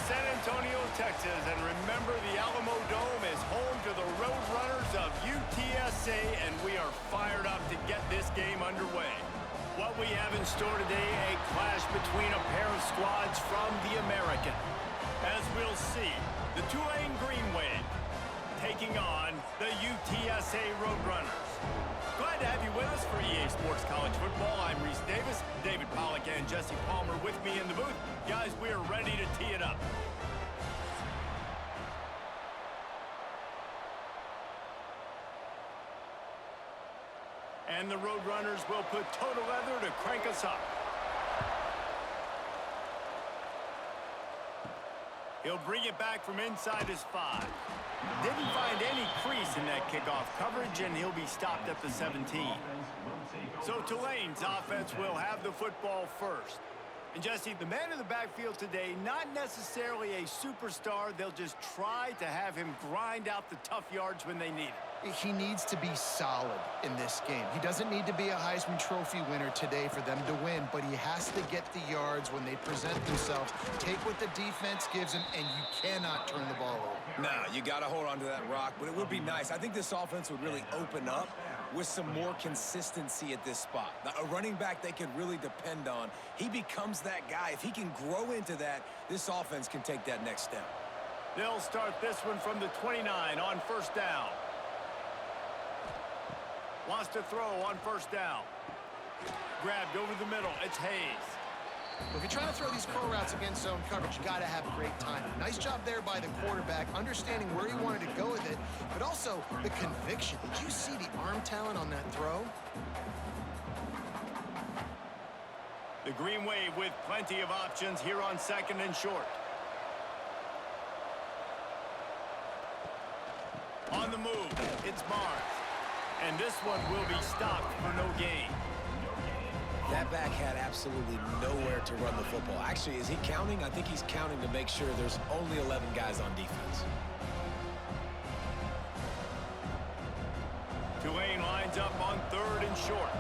San Antonio, Texas, and remember the Alamo Dome is home to the Roadrunners of UTSA, and we are fired up to get this game underway. What we have in store today, a clash between a pair of squads from the American. As we'll see, the Tulane Green Wave taking on the UTSA Roadrunners. Glad to have you with us for EA Sports College Football. I'm Reese Davis, David Pollack and Jesse Palmer with me in the booth. Guys, we are ready to tee it up. And the Roadrunners will put total leather to crank us up. He'll bring it back from inside his 5. Didn't find any crease in that kickoff coverage, and he'll be stopped at the 17. So Tulane's offense will have the football first. And Jesse, the man in the backfield today, not necessarily a superstar. They'll just try to have him grind out the tough yards when they need it. He needs to be solid in this game. He doesn't need to be a Heisman Trophy winner today for them to win, but he has to get the yards when they present themselves. Take what the defense gives him, and you cannot turn the ball over. Nah, you got to hold on to that rock, but it would be nice. I think this offense would really open up with some more consistency at this spot. Now, a running back they can really depend on. He becomes that guy. If he can grow into that, this offense can take that next step. They'll start this one from the 29 on first down. Wants to throw on first down. Grabbed over the middle. It's Hayes. If you're trying to throw these curl routes against zone coverage, you got to have great timing. Nice job there by the quarterback, understanding where he wanted to go with it, but also the conviction. Did you see the arm talent on that throw? The Green Wave with plenty of options here on second and short. On the move, it's Barnes. And this one will be stopped for no gain. That back had absolutely nowhere to run the football. Actually, is he counting? I think he's counting to make sure there's only 11 guys on defense. Tulane lines up on third and short.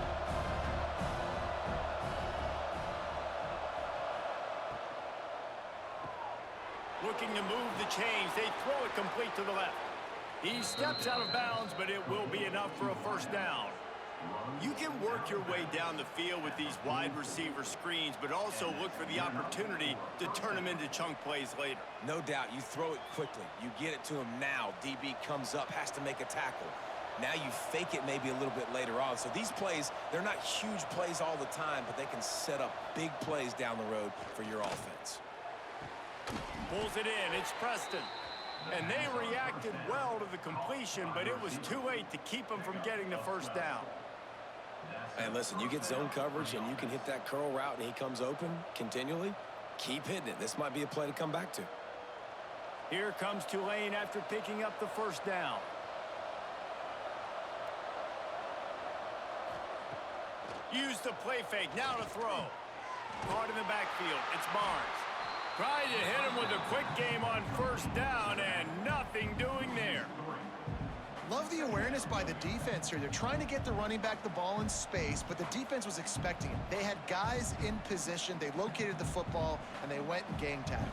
Looking to move the chains. They throw it complete to the left. He steps out of bounds, but it will be enough for a first down. You can work your way down the field with these wide receiver screens, but also look for the opportunity to turn them into chunk plays later. No doubt, you throw it quickly. You get it to him now. DB comes up, has to make a tackle. Now you fake it maybe a little bit later on. So these plays, they're not huge plays all the time, but they can set up big plays down the road for your offense. Pulls it in. It's Preston. And they reacted well to the completion, but it was too late to keep them from getting the first down. And listen, you get zone coverage and you can hit that curl route and he comes open continually. Keep hitting it. This might be a play to come back to. Here comes Tulane after picking up the first down. Use the play fake. Now to throw. Caught in the backfield. It's Barnes. Trying to hit him with a quick game on first down, and nothing doing there. Love the awareness by the defense here. They're trying to get the running back the ball in space, but the defense was expecting it. They had guys in position. They located the football, and they went and gang tackled.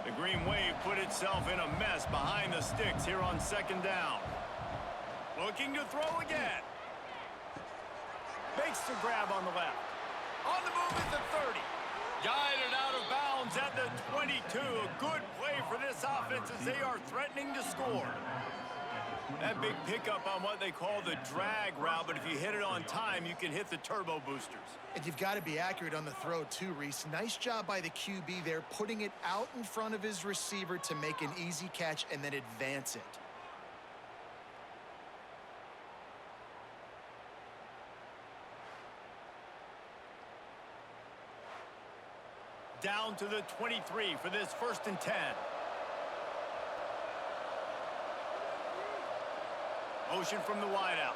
The Green Wave put itself in a mess behind the sticks here on second down. Looking to throw again. Makes the grab on the left. On the move at the 30. Guided out of bounds at the 22. A good play for this offense as they are threatening to score. That big pickup on what they call the drag route, but if you hit it on time, you can hit the turbo boosters. And you've got to be accurate on the throw too, Reese. Nice job by the QB there, putting it out in front of his receiver to make an easy catch and then advance it. Down to the 23 for this first and 10. Motion from the wideout.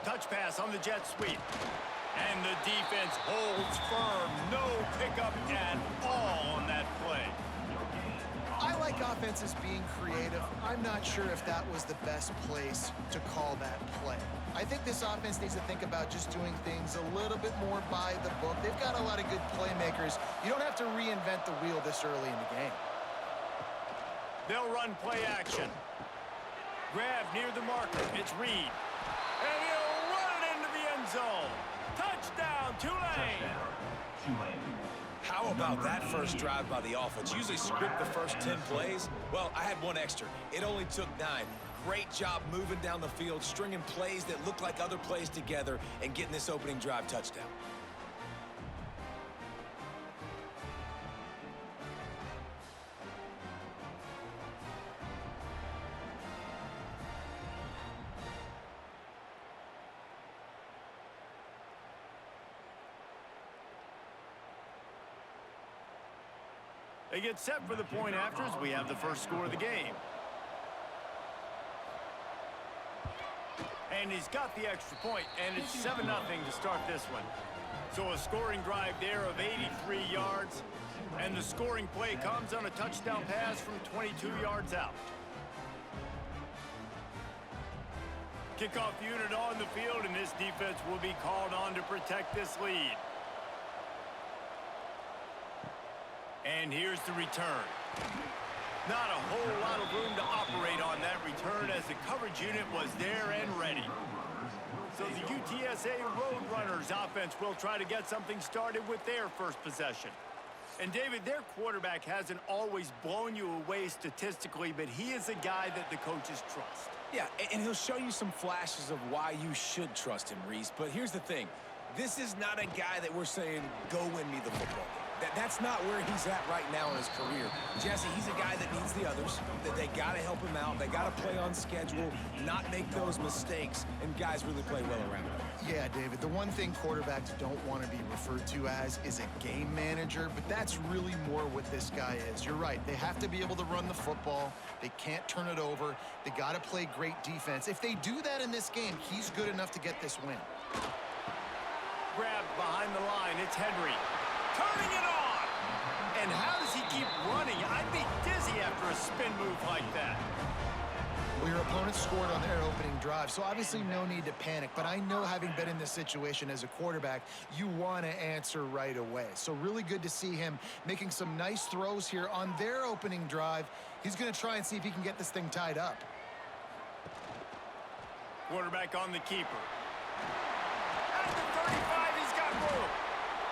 Touch pass on the jet sweep. And the defense holds firm. No pickup at all on that play. I like like offenses being creative. I'm not sure if that was the best place to call that play. I think this offense needs to think about just doing things a little bit more by the book. They've got a lot of good playmakers. You don't have to reinvent the wheel this early in the game. They'll run play action. Grab near the marker. It's Reed. And he'll run it into the end zone. Touchdown, Tulane. How about that first drive by the offense? Usually script the first 10 plays. Well, I had one extra. It only took 9. Great job moving down the field, stringing plays that look like other plays together, and getting this opening drive touchdown. They get set for the point after as we have the first score of the game. And he's got the extra point, and it's 7-0 to start this one. So a scoring drive there of 83 yards, and the scoring play comes on a touchdown pass from 22 yards out. Kickoff unit on the field, and this defense will be called on to protect this lead. And here's the return. Not a whole lot of room to operate on that return as the coverage unit was there and ready. So the UTSA Roadrunners offense will try to get something started with their first possession. And David, their quarterback hasn't always blown you away statistically, but he is a guy that the coaches trust. Yeah, and he'll show you some flashes of why you should trust him, Reese. But here's the thing. This is not a guy that we're saying, go win me the football game. That's not where he's at right now in his career. Jesse, he's a guy that needs the others, that they got to help him out. They got to play on schedule, not make those mistakes, and guys really play well around him. Yeah, David, the one thing quarterbacks don't want to be referred to as is a game manager, but that's really more what this guy is. You're right. They have to be able to run the football. They can't turn it over. They got to play great defense. If they do that in this game, he's good enough to get this win. Grabbed behind the line. It's Henry. Turning it on! And how does he keep running? I'd be dizzy after a spin move like that. Well, your opponent scored on their opening drive, so obviously no need to panic. But I know, having been in this situation as a quarterback, you want to answer right away. So really good to see him making some nice throws here on their opening drive. He's going to try and see if he can get this thing tied up. Quarterback on the keeper. At the 35, he's got room.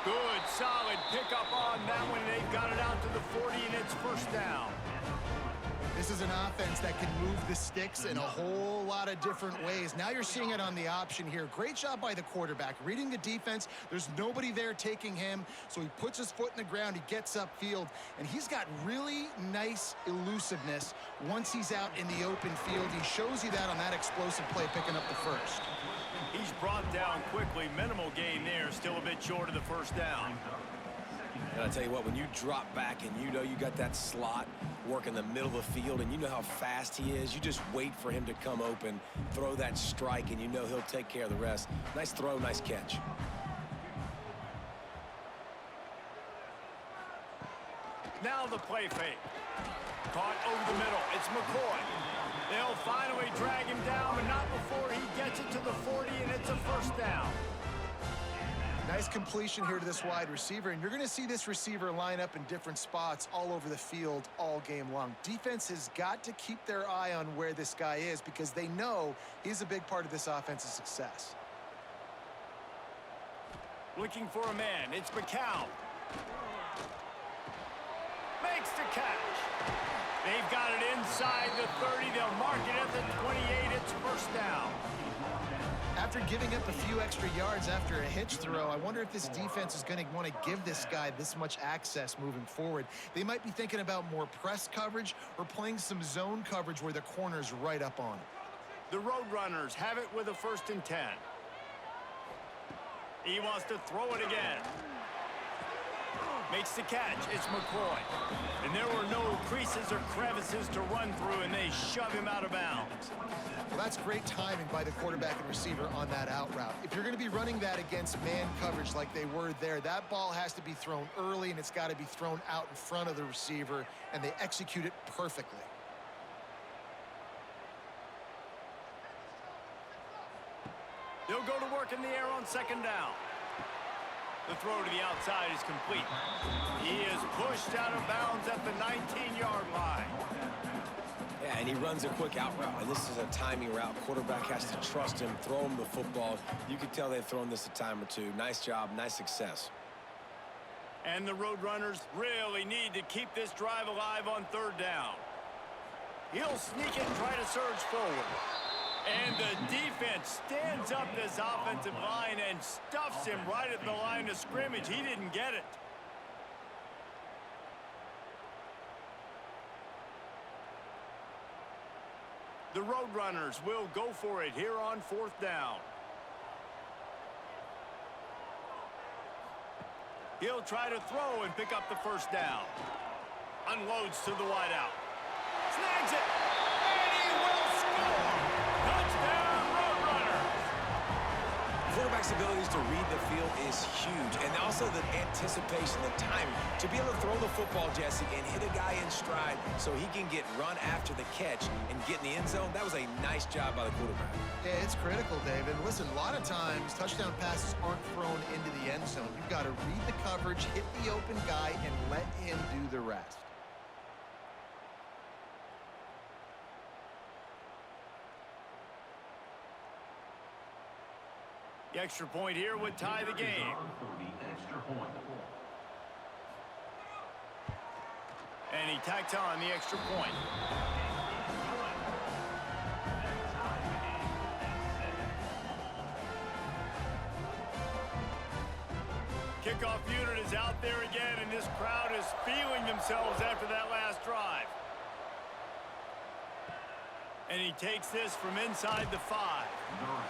Good, solid pickup on that one. They've got it out to the 40, and it's first down. This is an offense that can move the sticks in a whole lot of different ways. Now you're seeing it on the option here. Great job by the quarterback. Reading the defense, there's nobody there taking him, so he puts his foot in the ground, he gets upfield, and he's got really nice elusiveness once he's out in the open field. He shows you that on that explosive play, picking up the first. He's brought down quickly. Minimal gain there, still a bit short of the first down. And I'll tell you what, when you drop back and you know you got that slot work in the middle of the field and you know how fast he is, you just wait for him to come open, throw that strike, and you know he'll take care of the rest. Nice throw, nice catch. Now the play fake. Caught over the middle. It's McCoy. They'll finally drag him down, but not before he gets it to the 40, and it's a first down. Nice completion here to this wide receiver, and you're going to see this receiver line up in different spots all over the field all game long. Defense has got to keep their eye on where this guy is because they know he's a big part of this offense's success. Looking for a man. It's McCown. Makes the catch. They've got it inside the 30. They'll mark it at the 28. It's first down. After giving up a few extra yards after a hitch throw, I wonder if this defense is going to want to give this guy this much access moving forward. They might be thinking about more press coverage or playing some zone coverage where the corner's right up on it. The Roadrunners have it with a 1st and 10. He wants to throw it again. Makes the catch. It's McCoy. And there were no creases or crevices to run through, and they shove him out of bounds. Well, that's great timing by the quarterback and receiver on that out route. If you're going to be running that against man coverage like they were there, that ball has to be thrown early, and it's got to be thrown out in front of the receiver, and they execute it perfectly. They'll go to work in the air on second down. The throw to the outside is complete. He is pushed out of bounds at the 19-yard line. Yeah, and he runs a quick out route, and this is a timing route. Quarterback has to trust him, throw him the football. You can tell they've thrown this a time or two. Nice job, nice success. And the Roadrunners really need to keep this drive alive on third down. He'll sneak it and try to surge forward. And the defense stands up this offensive line and stuffs him right at the line of scrimmage. He didn't get it. The Roadrunners will go for it here on fourth down. He'll try to throw and pick up the first down. Unloads to the wideout. Snags it. And he will score. Touchdown, Roadrunners. Quarterback's abilities to read the field is huge, and also the anticipation, the timing. To be able to throw the football, Jesse, and hit a guy in stride so he can get run after the catch and get in the end zone, that was a nice job by the quarterback. Yeah, it's critical, David. Listen, a lot of times touchdown passes aren't thrown into the end zone. You've got to read the coverage, hit the open guy, and let him do the rest. The extra point here would tie the game. And he tacks on the extra point. Kickoff unit is out there again, and this crowd is feeling themselves after that last drive. And he takes this from inside the 5.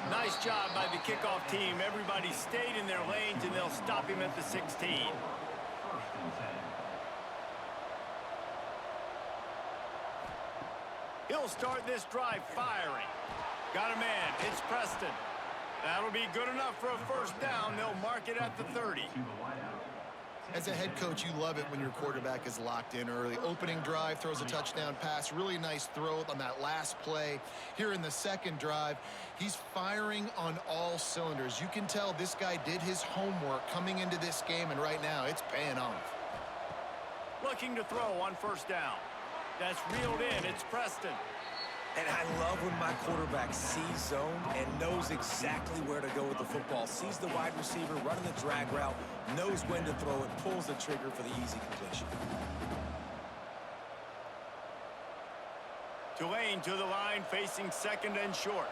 Nice job by the kickoff team. Everybody stayed in their lanes, and they'll stop him at the 16. He'll start this drive firing. Got a man. It's Preston. That'll be good enough for a first down. They'll mark it at the 30. As a head coach, you love it when your quarterback is locked in early. Opening drive, throws a touchdown pass. Really nice throw on that last play. Here in the second drive, he's firing on all cylinders. You can tell this guy did his homework coming into this game, and right now it's paying off. Looking to throw on first down. That's reeled in. It's Preston. And I love when my quarterback sees zone and knows exactly where to go with the football. Sees the wide receiver running the drag route, knows when to throw it, pulls the trigger for the easy completion. Tulane to the line, facing second and short.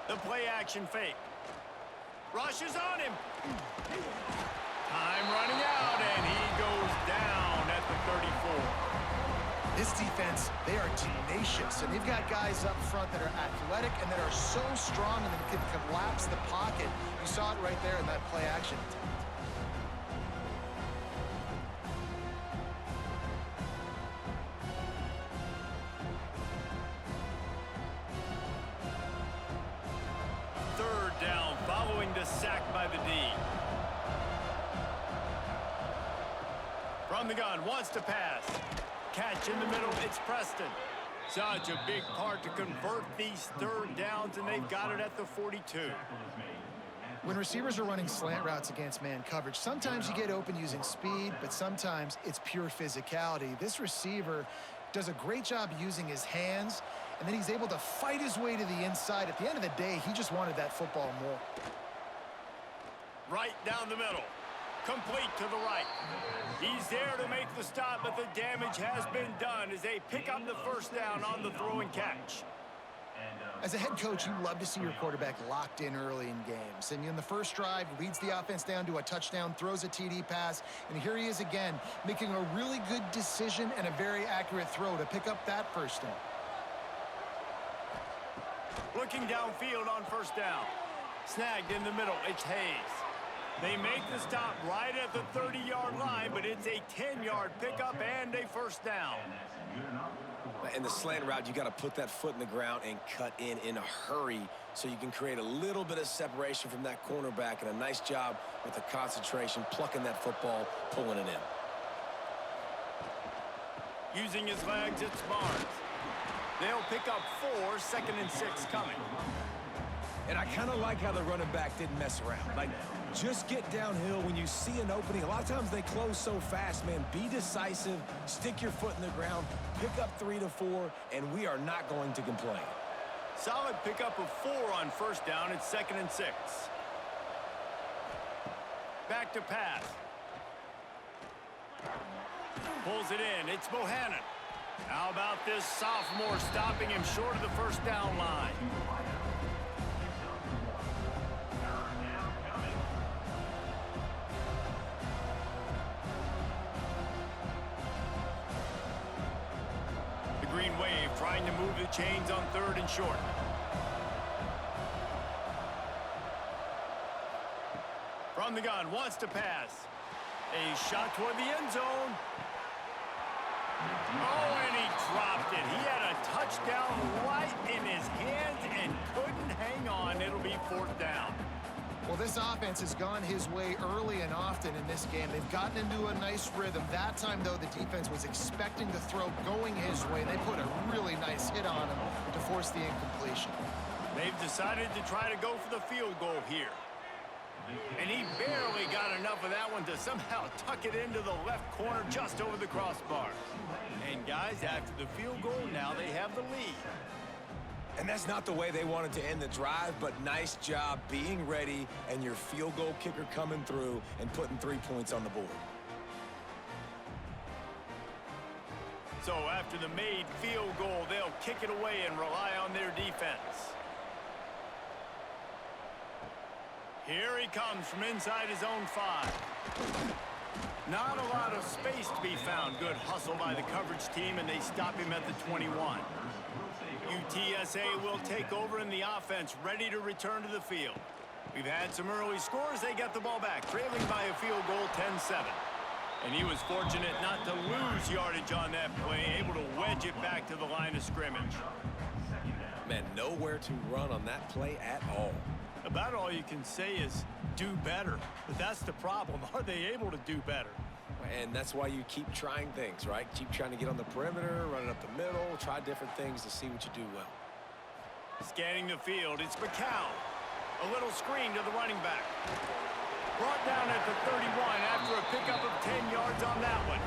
The play action fake. Rushes on him. Time running out, and he goes down at the 34. This defense, they are tenacious, and they've got guys up front that are athletic and that are so strong and that can collapse the pocket. You saw it right there in that play action attempt. Third down, following the sack by the D. From the gun, wants to pass. Catch in the middle, it's Preston. Such a big part to convert these third downs, and they've got it at the 42. When receivers are running slant routes against man coverage, sometimes you get open using speed, but sometimes it's pure physicality. This receiver does a great job using his hands, and then he's able to fight his way to the inside. At the end of the day, he just wanted that football more. Right down the middle. Complete to the right. He's there to make the stop, but the damage has been done as they pick up the first down on the throw and catch. As a head coach, you love to see your quarterback locked in early in games. And in the first drive, leads the offense down to a touchdown, throws a TD pass, and here he is again, making a really good decision and a very accurate throw to pick up that first down. Looking downfield on first down. Snagged in the middle. It's Hayes. They make the stop right at the 30-yard line, but it's a 10-yard pickup and a first down. In the slant route, you got to put that foot in the ground and cut in a hurry so you can create a little bit of separation from that cornerback, and a nice job with the concentration, plucking that football, pulling it in. Using his legs, it's Barnes. They'll pick up 4, 2nd and 6 coming. And I kind of like how the running back didn't mess around. Like, just get downhill when you see an opening. A lot of times they close so fast, man. Be decisive, stick your foot in the ground, pick up 3 to 4, and we are not going to complain. Solid pickup of 4 on first down. It's 2nd and 6. Back to pass. Pulls it in. It's Bohannon. How about this sophomore stopping him short of the first down line? The Green Wave trying to move the chains on 3rd and short. From the gun, wants to pass. A shot toward the end zone. Oh, and he dropped it. He had a touchdown right in his hands and couldn't hang on. It'll be 4th down. Well, this offense has gone his way early and often in this game. They've gotten into a nice rhythm. That time, though, the defense was expecting the throw going his way. They put a really nice hit on him to force the incompletion. They've decided to try to go for the field goal here. And he barely got enough of that one to somehow tuck it into the left corner just over the crossbar. And guys, after the field goal, now they have the lead. And that's not the way they wanted to end the drive, but nice job being ready and your field goal kicker coming through and putting 3 points on the board. So after the made field goal, they'll kick it away and rely on their defense. Here he comes from inside his own 5. Not a lot of space to be found. Good hustle by the coverage team, and they stop him at the 21. UTSA will take over in the offense, ready to return to the field. We've had some early scores. They get the ball back, trailing by a field goal, 10-7. And he was fortunate not to lose yardage on that play, able to wedge it back to the line of scrimmage. Man, nowhere to run on that play at all. About all you can say is do better. But that's the problem. Are they able to do better? And that's why you keep trying things, right? Keep trying to get on the perimeter, running up the middle, try different things to see what you do well. Scanning the field, it's McCown. A little screen to the running back. Brought down at the 31 after a pickup of 10 yards on that one.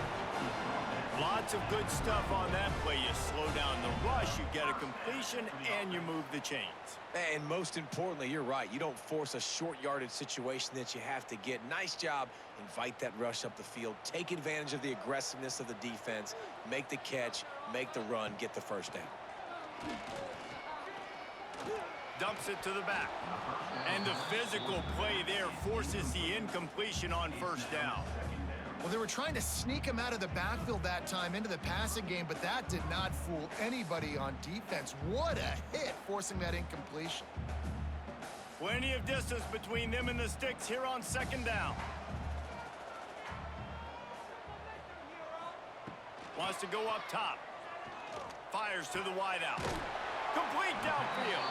Lots of good stuff on that play. You slow down the rush, you get a completion, and you move the chains. And most importantly, you're right. You don't force a short yardage situation that you have to get. Nice job. Invite that rush up the field. Take advantage of the aggressiveness of the defense. Make the catch, make the run, get the first down. Dumps it to the back. And the physical play there forces the incompletion on first down. Well, they were trying to sneak him out of the backfield that time into the passing game, but that did not fool anybody on defense. What a hit, forcing that incompletion. Plenty of distance between them and the sticks here on 2nd down. Wants to go up top. Fires to the wideout. Complete downfield.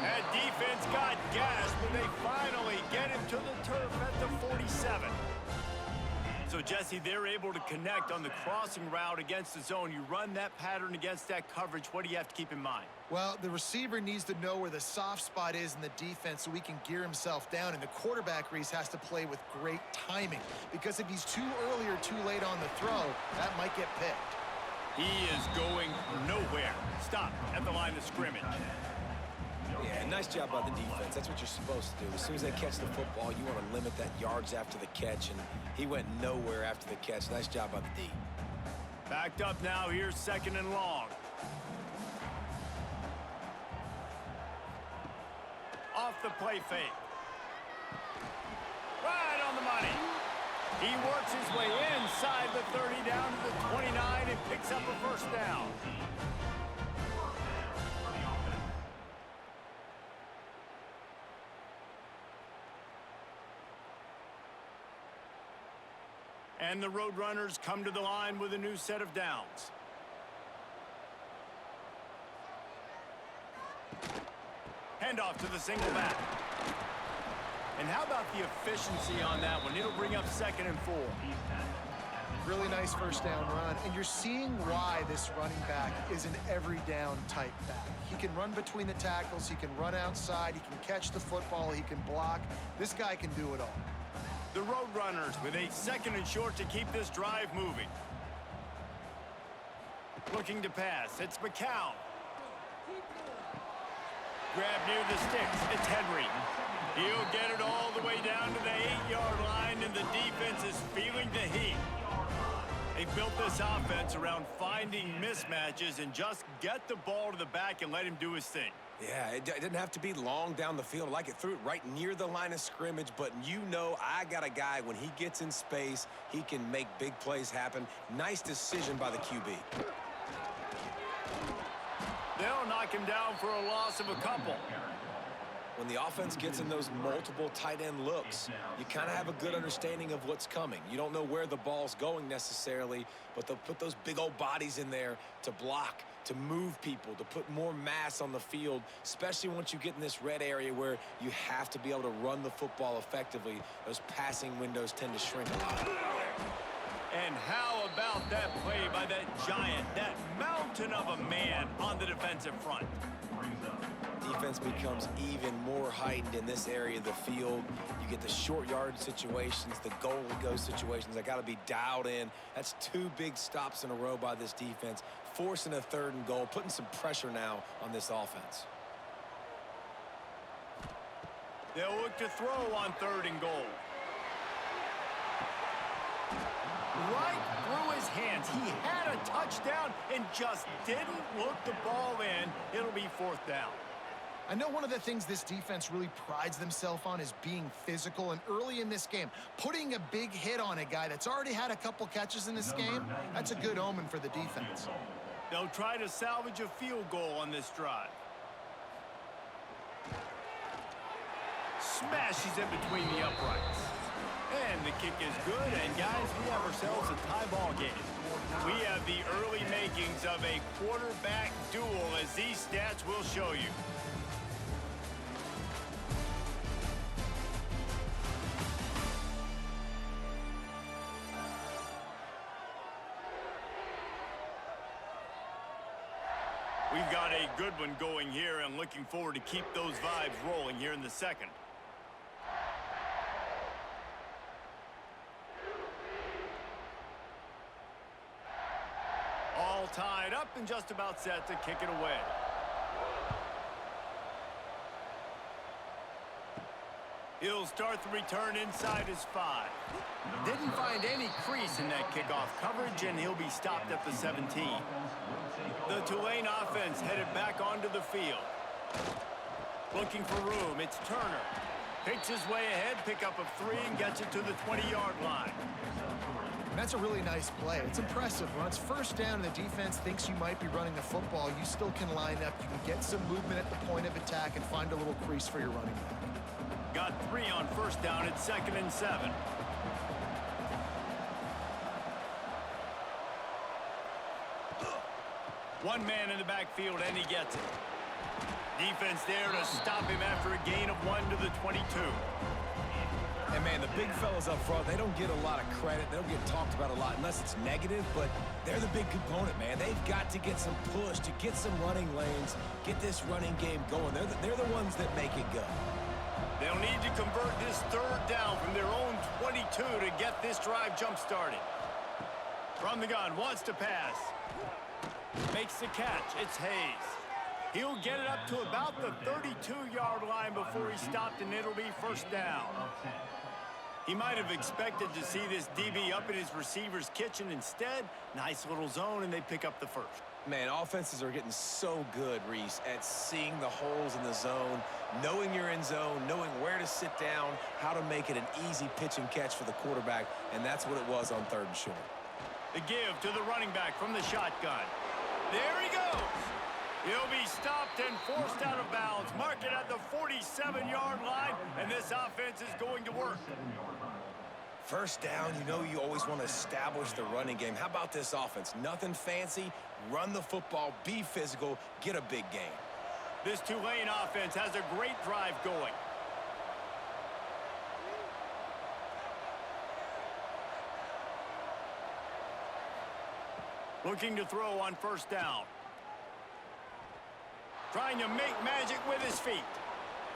That defense got gashed, but they finally get him to the turf at the 47. So, Jesse, they're able to connect on the crossing route against the zone. You run that pattern against that coverage. What do you have to keep in mind? Well, the receiver needs to know where the soft spot is in the defense so he can gear himself down. And the quarterback, Reese, has to play with great timing. Because if he's too early or too late on the throw, that might get picked. He is going nowhere. Stop at the line of scrimmage. Yeah, nice job by the defense. That's what you're supposed to do. As soon as they catch the football, you want to limit that yards after the catch, and he went nowhere after the catch. Nice job by the D. Backed up now. Here's 2nd and long. Off the play fake. Right on the money. He works his way inside the 30 down to the 29 and picks up a first down. And the Roadrunners come to the line with a new set of downs. Handoff to the single back. And how about the efficiency on that one? It'll bring up 2nd and 4. Really nice first down run, and you're seeing why this running back is an every down type back. He can run between the tackles, he can run outside, he can catch the football, he can block. This guy can do it all. The Roadrunners with a 2nd and short to keep this drive moving. Looking to pass, it's McCown. Grab near the sticks, it's Henry. He'll get it all the way down to the 8-yard line, and the defense is feeling the heat. They've built this offense around finding mismatches and just get the ball to the back and let him do his thing. Yeah, it didn't have to be long down the field. Like it threw it right near the line of scrimmage, but you know I got a guy, when he gets in space, he can make big plays happen. Nice decision by the QB. They'll knock him down for a loss of a couple. When the offense gets in those multiple tight end looks, you kind of have a good understanding of what's coming. You don't know where the ball's going necessarily, but they'll put those big old bodies in there to block, to move people, to put more mass on the field, especially once you get in this red area where you have to be able to run the football effectively. Those passing windows tend to shrink a lot. And how about that play by that giant, that mountain of a man on the defensive front? Defense becomes even more heightened in this area of the field. You get the short yard situations, the goal to go situations. I got to be dialed in. That's 2 big stops in a row by this defense, forcing a 3rd and goal, putting some pressure now on this offense. They'll look to throw on 3rd and goal. Right through his hands. He had a touchdown and just didn't look the ball in. It'll be 4th down. I know one of the things this defense really prides themselves on is being physical, and early in this game, putting a big hit on a guy that's already had a couple catches in this game, that's a good omen for the defense. They'll try to salvage a field goal on this drive. Smashes it between the uprights. And the kick is good, and guys, we have ourselves a tie ball game. We have the early makings of a quarterback duel, as these stats will show you. We've got a good one going here, and looking forward to keep those vibes rolling here in the 2nd. All tied up and just about set to kick it away. He'll start the return inside his 5. Didn't find any crease in that kickoff coverage, and he'll be stopped at the 17. The Tulane offense headed back onto the field. Looking for room, it's Turner. Picks his way ahead, pick up of 3, and gets it to the 20-yard line. That's a really nice play. It's impressive. When it's 1st down and the defense thinks you might be running the football, you still can line up. You can get some movement at the point of attack and find a little crease for your running back. Got 3 on 1st down. It's 2nd and 7. One man in the backfield, and he gets it. Defense there to stop him after a gain of 1 to the 22. And, man, the big fellas up front, they don't get a lot of credit. They don't get talked about a lot unless it's negative, but they're the big component, man. They've got to get some push, to get some running lanes, get this running game going. They're the ones that make it go. They'll need to convert this 3rd down from their own 22 to get this drive jump-started. From the gun, wants to pass. Makes the catch. It's Hayes. He'll get it up to about the 32-yard line before he stopped, and it'll be 1st down. He might have expected to see this DB up in his receiver's kitchen. Instead, nice little zone, and they pick up the 1st. Man, offenses are getting so good, Reese, at seeing the holes in the zone, knowing you're in zone, knowing where to sit down, how to make it an easy pitch and catch for the quarterback, and that's what it was on 3rd and short. The give to the running back from the shotgun. There he goes. He'll be stopped and forced out of bounds. Mark it at the 47-yard line, and this offense is going to work. First down, you know you always want to establish the running game. How about this offense? Nothing fancy. Run the football, be physical, get a big gain. This Tulane offense has a great drive going. Looking to throw on first down. Trying to make magic with his feet.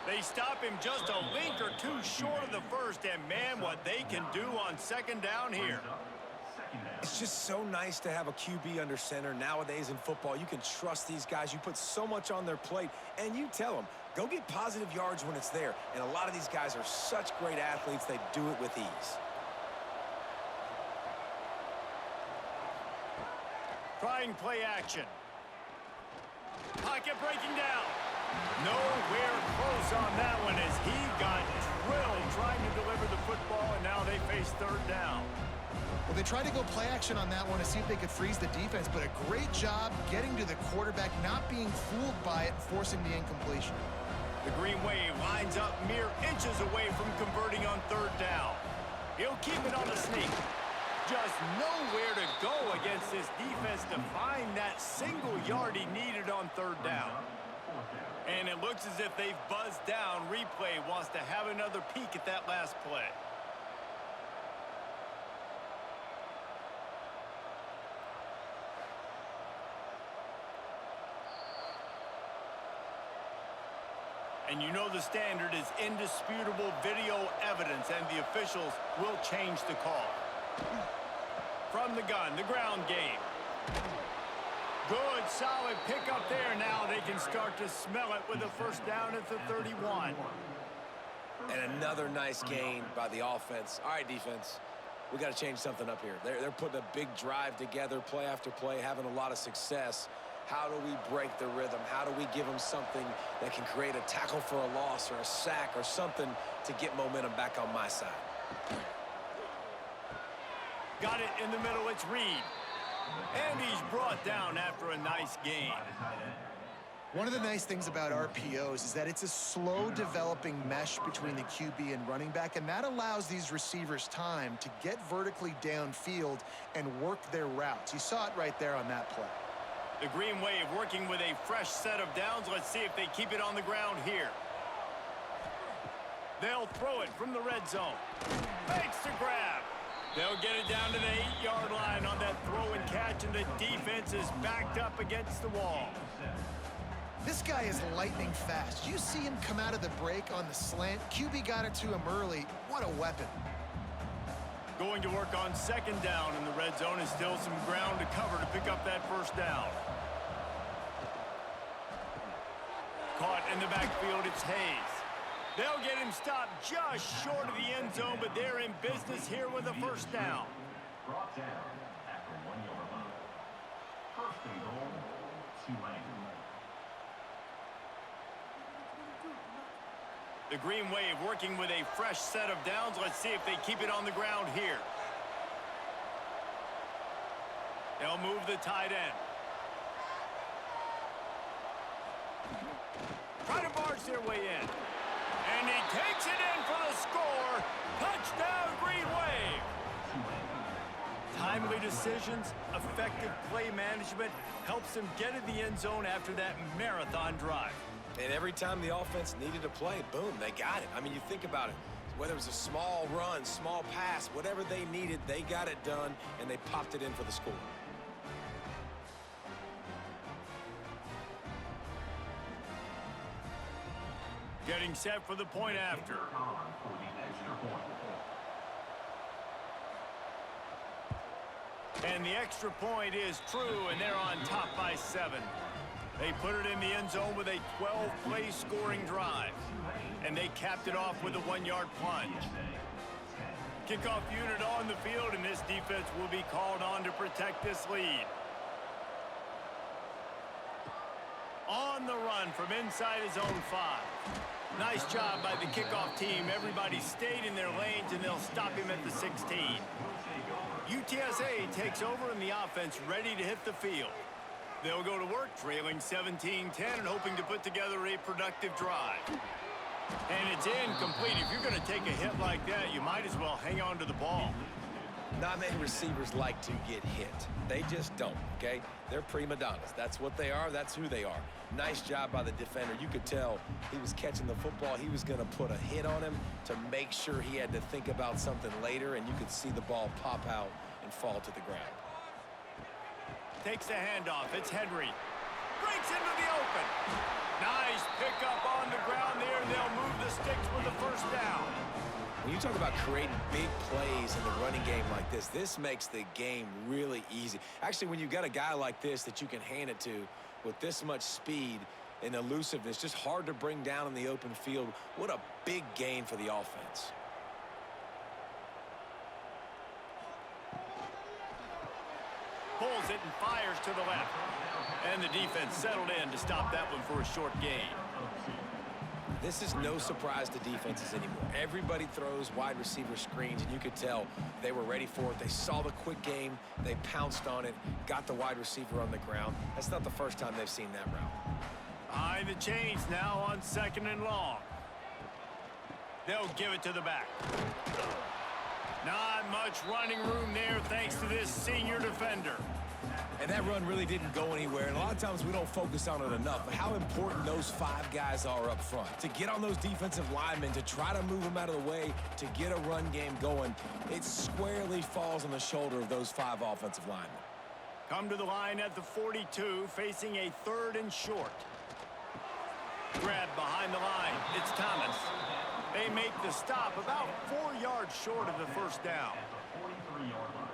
They stop him just a link or two short of the first, and man, what they can do on second down here. It's just so nice to have a QB under center. Nowadays in football, you can trust these guys. You put so much on their plate, and you tell them, go get positive yards when it's there. And a lot of these guys are such great athletes, they do it with ease. Trying play action. Pocket breaking down. Nowhere close on that one as he got drilled trying to deliver the football, and now they face third down. Well, they tried to go play action on that one to see if they could freeze the defense, but a great job getting to the quarterback, not being fooled by it, and forcing the incompletion. The Green Wave lines up mere inches away from converting on third down. He'll keep it on the sneak. Just nowhere to go against this defense to find that single yard he needed on third down. And it looks as if they've buzzed down. Replay wants to have another peek at that last play. And you know the standard is indisputable video evidence, and the officials will change the call. From the gun, the ground game. Good, solid pickup there. Now they can start to smell it with a first down at the 31. And another nice gain by the offense. All right, defense, we got to change something up here. They're putting a big drive together, play after play, having a lot of success. How do we break the rhythm? How do we give them something that can create a tackle for a loss or a sack or something to get momentum back on my side? Got it in the middle, it's Reed. And he's brought down after a nice gain. One of the nice things about RPOs is that it's a slow developing mesh between the QB and running back, and that allows these receivers time to get vertically downfield and work their routes. You saw it right there on that play. The Green Wave working with a fresh set of downs. Let's see if they keep it on the ground here. They'll throw it from the red zone. Makes the grab. They'll get it down to the 8-yard line on that throw and catch, and the defense is backed up against the wall. This guy is lightning fast. You see him come out of the break on the slant. QB got it to him early. What a weapon. Going to work on second down in the red zone, and still some ground to cover to pick up that first down. Caught in the backfield, it's Hayes. They'll get him stopped just short of the end zone, but they're in business here with a first down. Brought down after 1 yard line. First and goal, Tulane. The Green Wave working with a fresh set of downs. Let's see if they keep it on the ground here. They'll move the tight end. Try to barge their way in. And he takes it in for the score. Touchdown, Green Wave. Timely decisions, effective play management helps them get in the end zone after that marathon drive. And every time the offense needed to play, boom, they got it. I mean, you think about it. Whether it was a small run, small pass, whatever they needed, they got it done, and they popped it in for the score. Getting set for the point after. For the extra point. And the extra point is true, and they're on top by 7. They put it in the end zone with a 12-play scoring drive. And they capped it off with a 1-yard plunge. Kickoff unit on the field, and this defense will be called on to protect this lead. On the run from inside his own 5. Nice job by the kickoff team. Everybody stayed in their lanes, and they'll stop him at the 16. UTSA takes over, and the offense ready to hit the field. They'll go to work trailing 17-10 and hoping to put together a productive drive. And it's incomplete. If you're going to take a hit like that, you might as well hang on to the ball. Not many receivers like to get hit. They just don't, okay? They're prima donnas. That's what they are. That's who they are. Nice job by the defender. You could tell he was catching the football. He was going to put a hit on him to make sure he had to think about something later, and you could see the ball pop out and fall to the ground. Takes the handoff. It's Henry. Breaks into the open. Nice pickup on the ground there, and they'll move the sticks with the first down. When you talk about creating big plays in the running game like this makes the game really easy. Actually, when you've got a guy like this that you can hand it to with this much speed and elusiveness, just hard to bring down in the open field, what a big gain for the offense. Pulls it and fires to the left. And the defense settled in to stop that one for a short gain. This is no surprise to defenses anymore. Everybody throws wide receiver screens, and you could tell they were ready for it. They saw the quick game. They pounced on it, got the wide receiver on the ground. That's not the first time they've seen that route. Behind the chains now on 2nd and long. They'll give it to the back. Not much running room there thanks to this senior defender. And that run really didn't go anywhere. And a lot of times we don't focus on it enough. But how important those 5 guys are up front. To get on those defensive linemen, to try to move them out of the way, to get a run game going, it squarely falls on the shoulder of those 5 offensive linemen. Come to the line at the 42, facing a 3rd and short. Grab behind the line. It's Thomas. They make the stop about 4 yards short of the first down.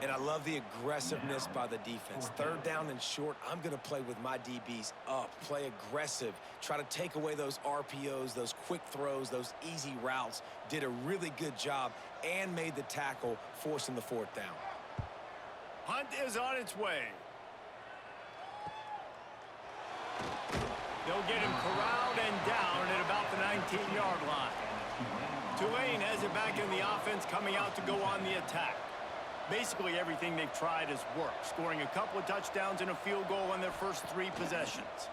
And I love the aggressiveness by the defense. 3rd down and short, I'm going to play with my DBs up. Play aggressive. Try to take away those RPOs, those quick throws, those easy routes. Did a really good job and made the tackle, forcing the 4th down. Hunt is on its way. They'll get him corralled and down at about the 19-yard line. Tulane has it back in the offense, coming out to go on the attack. Basically everything they've tried has worked, scoring a couple of touchdowns and a field goal on their first 3 possessions.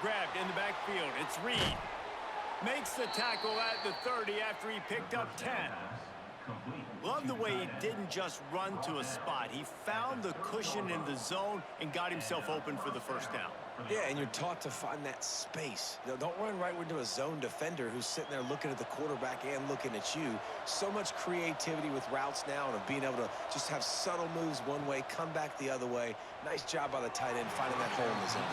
Grabbed in the backfield, it's Reed. Makes the tackle at the 30 after he picked up 10. Love the way he didn't just run to a spot. He found the cushion in the zone and got himself open for the first down. Yeah, and you're taught to find that space. You know, don't run right into a zone defender who's sitting there looking at the quarterback and looking at you. So much creativity with routes now and of being able to just have subtle moves one way, come back the other way. Nice job by the tight end finding that hole in the zone.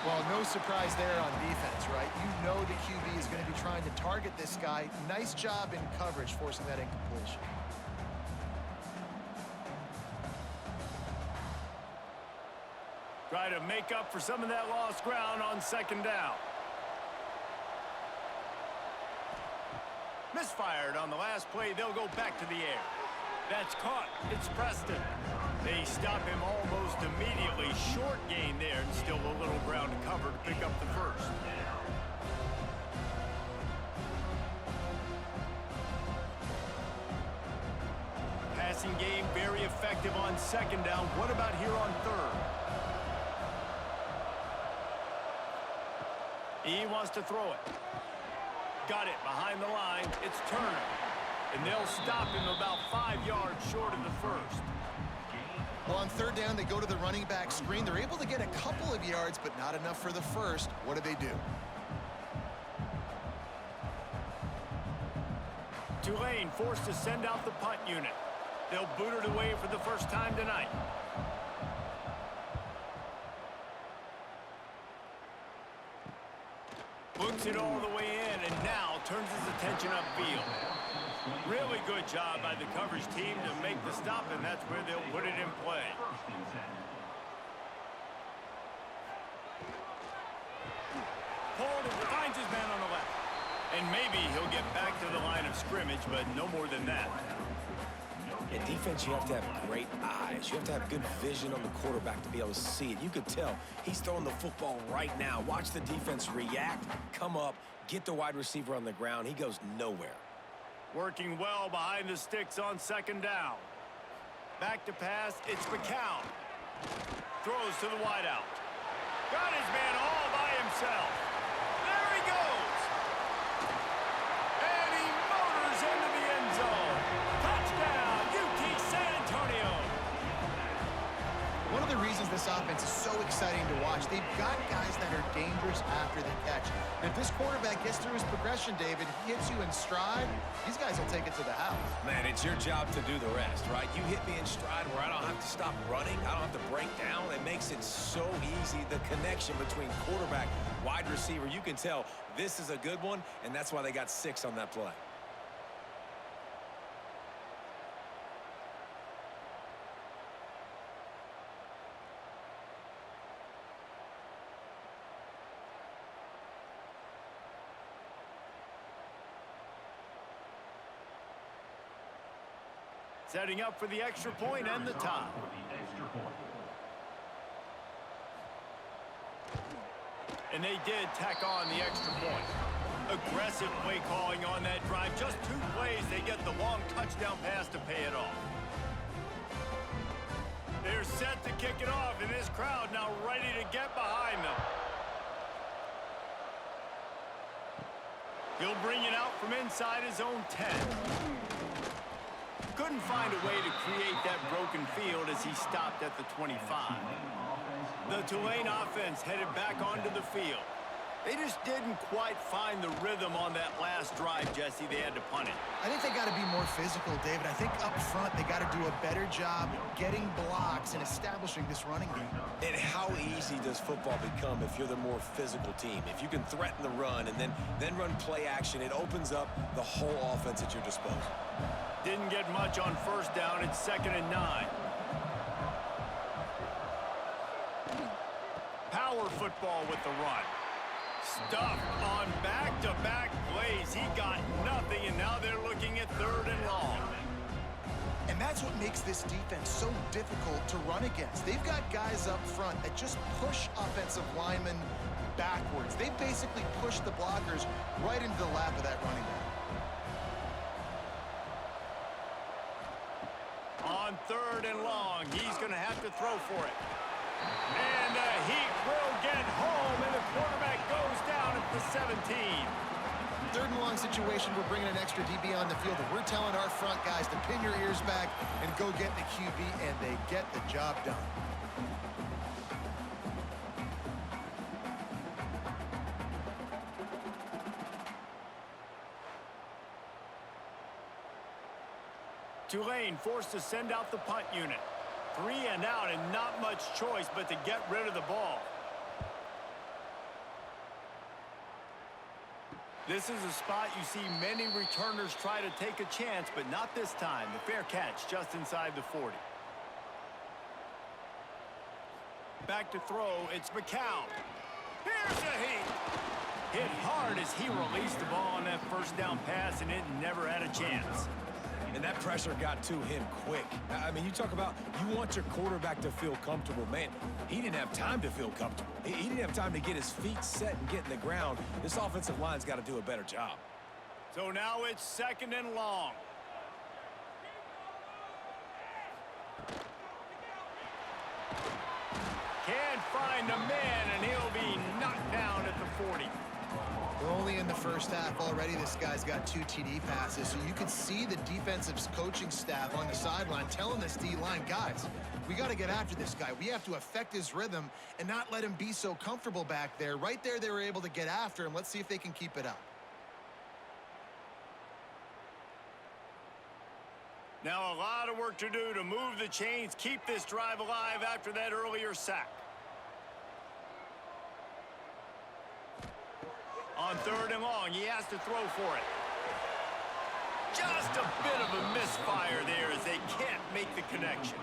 Well, no surprise there on defense, right? You know the QB is going to be trying to target this guy. Nice job in coverage, forcing that incompletion. Try to make up for some of that lost ground on 2nd down. Misfired on the last play. They'll go back to the air. That's caught. It's Preston. They stop him almost immediately. Short gain there, and still a little ground to cover to pick up the first. Passing game very effective on 2nd down. What about here on 3rd? He wants to throw it. Got it behind the line. It's Turner. And they'll stop him about 5 yards short of the first. Well, on 3rd down, they go to the running back screen. They're able to get a couple of yards, but not enough for the first. What do? Tulane forced to send out the punt unit. They'll boot it away for the first time tonight. Books it all the way in, and now turns his attention upfield. Really good job by the coverage team to make the stop, and that's where they'll put it in play. Pulled and finds his man on the left. And maybe he'll get back to the line of scrimmage, but no more than that. In defense, you have to have great eyes. You have to have good vision on the quarterback to be able to see it. You could tell he's throwing the football right now. Watch the defense react, come up, get the wide receiver on the ground. He goes nowhere. Working well behind the sticks on 2nd down. Back to pass, it's McCown. Throws to the wideout. Got his man all by himself. offense is so exciting to watch. They've got guys that are dangerous after the catch. And if this quarterback gets through his progression, David, he hits you in stride, these guys will take it to the house. Man, it's your job to do the rest, right? You hit me in stride where I don't have to stop running. I don't have to break down. It makes it so easy. The connection between quarterback, wide receiver, you can tell this is a good one, and that's why they got 6 on that play. Setting up for the extra point and the tie. For the extra point. And they did tack on the extra point. Aggressive play calling on that drive. Just 2 plays, they get the long touchdown pass to pay it off. They're set to kick it off, and this crowd now ready to get behind them. He'll bring it out from inside his own 10. Couldn't find a way to create that broken field as he stopped at the 25. The Tulane offense headed back onto the field. They just didn't quite find the rhythm on that last drive, Jesse. They had to punt it. I think they got to be more physical, David. I think up front they got to do a better job getting blocks and establishing this running game. And how easy does football become if you're the more physical team? If you can threaten the run and then run play action, it opens up the whole offense at your disposal. Didn't get much on first down. It's 2nd and 9. Power football with the run. Stuffed on back-to-back plays. He got nothing, and now they're looking at 3rd and long. And that's what makes this defense so difficult to run against. They've got guys up front that just push offensive linemen backwards. They basically push the blockers right into the lap of that running back. On 3rd and long, he's going to have to throw for it. And the Heat will get home, and the quarterback goes down at the 17. 3rd and long situation, we're bringing an extra DB on the field, and we're telling our front guys to pin your ears back and go get the QB, and they get the job done. Tulane forced to send out the punt unit. 3 and out, and not much choice but to get rid of the ball. This is a spot you see many returners try to take a chance, but not this time. The fair catch just inside the 40. Back to throw, it's McCown. Here's a Heat. Hit hard as he released the ball on that first down pass, and it never had a chance. And that pressure got to him quick. I mean, you talk about you want your quarterback to feel comfortable. Man, he didn't have time to feel comfortable. He didn't have time to get his feet set and get in the ground. This offensive line's got to do a better job. So now it's 2nd and long. Can't find a man, and he'll be knocked down at the 40. We're only in the first half already. This guy's got 2 TD passes, so you can see the defensive coaching staff on the sideline telling this D-line, guys, we got to get after this guy. We have to affect his rhythm and not let him be so comfortable back there. Right there, they were able to get after him. Let's see if they can keep it up. Now a lot of work to do to move the chains, keep this drive alive after that earlier sack. On 3rd and long, he has to throw for it. Just a bit of a misfire there as they can't make the connection.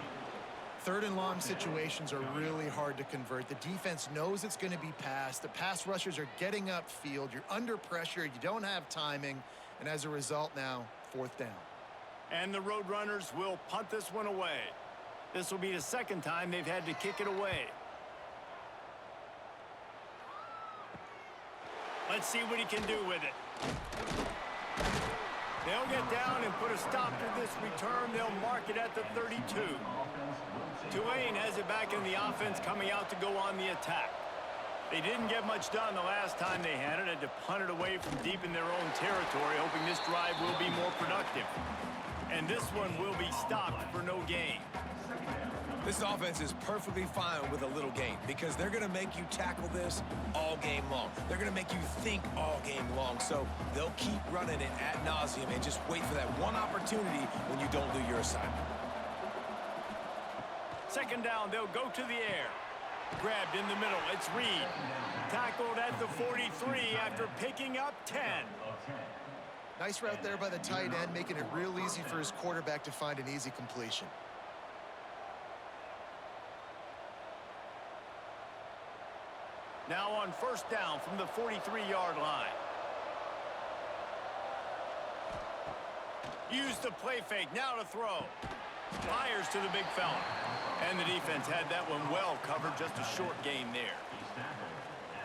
3rd and long situations are really hard to convert. The defense knows it's going to be passed. The pass rushers are getting upfield. You're under pressure. You don't have timing. And as a result now, 4th down. And the Roadrunners will punt this one away. This will be the 2nd time they've had to kick it away. Let's see what he can do with it. They'll get down and put a stop to this return. They'll mark it at the 32. Tulane has it back in the offense, coming out to go on the attack. They didn't get much done the last time they had it. Had to punt it away from deep in their own territory, hoping this drive will be more productive. And this one will be stopped for no gain. This offense is perfectly fine with a little game because they're going to make you tackle this all game long. They're going to make you think all game long. So they'll keep running it ad nauseum and just wait for that one opportunity when you don't do your assignment. Second down, they'll go to the air. Grabbed in the middle, it's Reed. Tackled at the 43 after picking up 10. Nice route there by the tight end, making it real easy for his quarterback to find an easy completion. Now on first down from the 43-yard line. Use the play fake, now to throw. Fires to the big fella. And the defense had that one well covered, just a short gain there.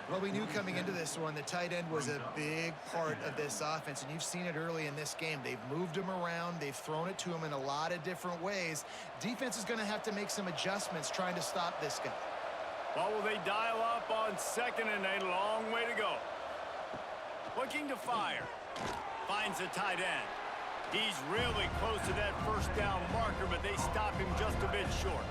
Well, we knew coming into this one, the tight end was a big part of this offense, and you've seen it early in this game. They've moved him around. They've thrown it to him in a lot of different ways. Defense is going to have to make some adjustments trying to stop this guy. Well, will they dial up on second and a long way to go? Looking to fire. Finds the tight end. He's really close to that first down marker, but they stop him just a bit short.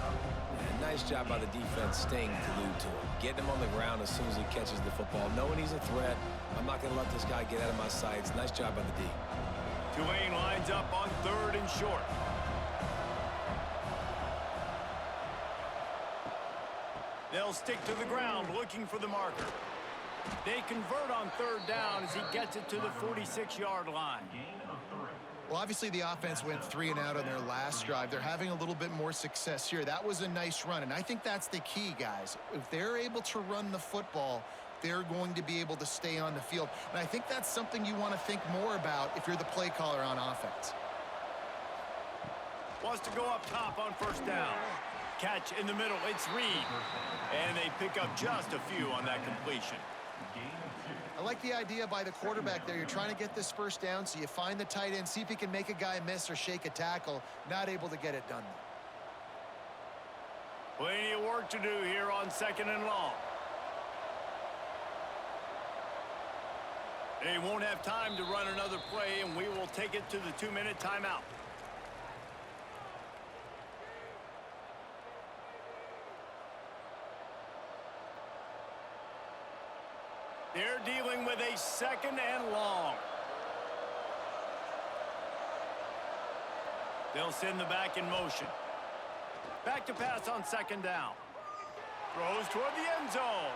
Yeah, nice job by the defense staying glued to him. Getting him on the ground as soon as he catches the football. Knowing he's a threat, I'm not going to let this guy get out of my sights. Nice job by the D. Tulane lines up on third and short. They'll stick to the ground looking for the marker. They convert on third down as he gets it to the 46-yard line. Well, obviously the offense went 3 and out on their last drive. They're having a little bit more success here. That was a nice run, and I think that's the key, guys. If they're able to run the football, they're going to be able to stay on the field. And I think that's something you want to think more about if you're the play caller on offense. Wants to go up top on first down. Catch in the middle, it's Reed. And they pick up just a few on that completion. I like the idea by the quarterback there. You're trying to get this first down, so you find the tight end, see if he can make a guy miss or shake a tackle. Not able to get it done. Plenty of work to do here on second and long. They won't have time to run another play, and we will take it to the 2-minute timeout. They're dealing with a second and long. They'll send the back in motion. Back to pass on second down. Throws toward the end zone.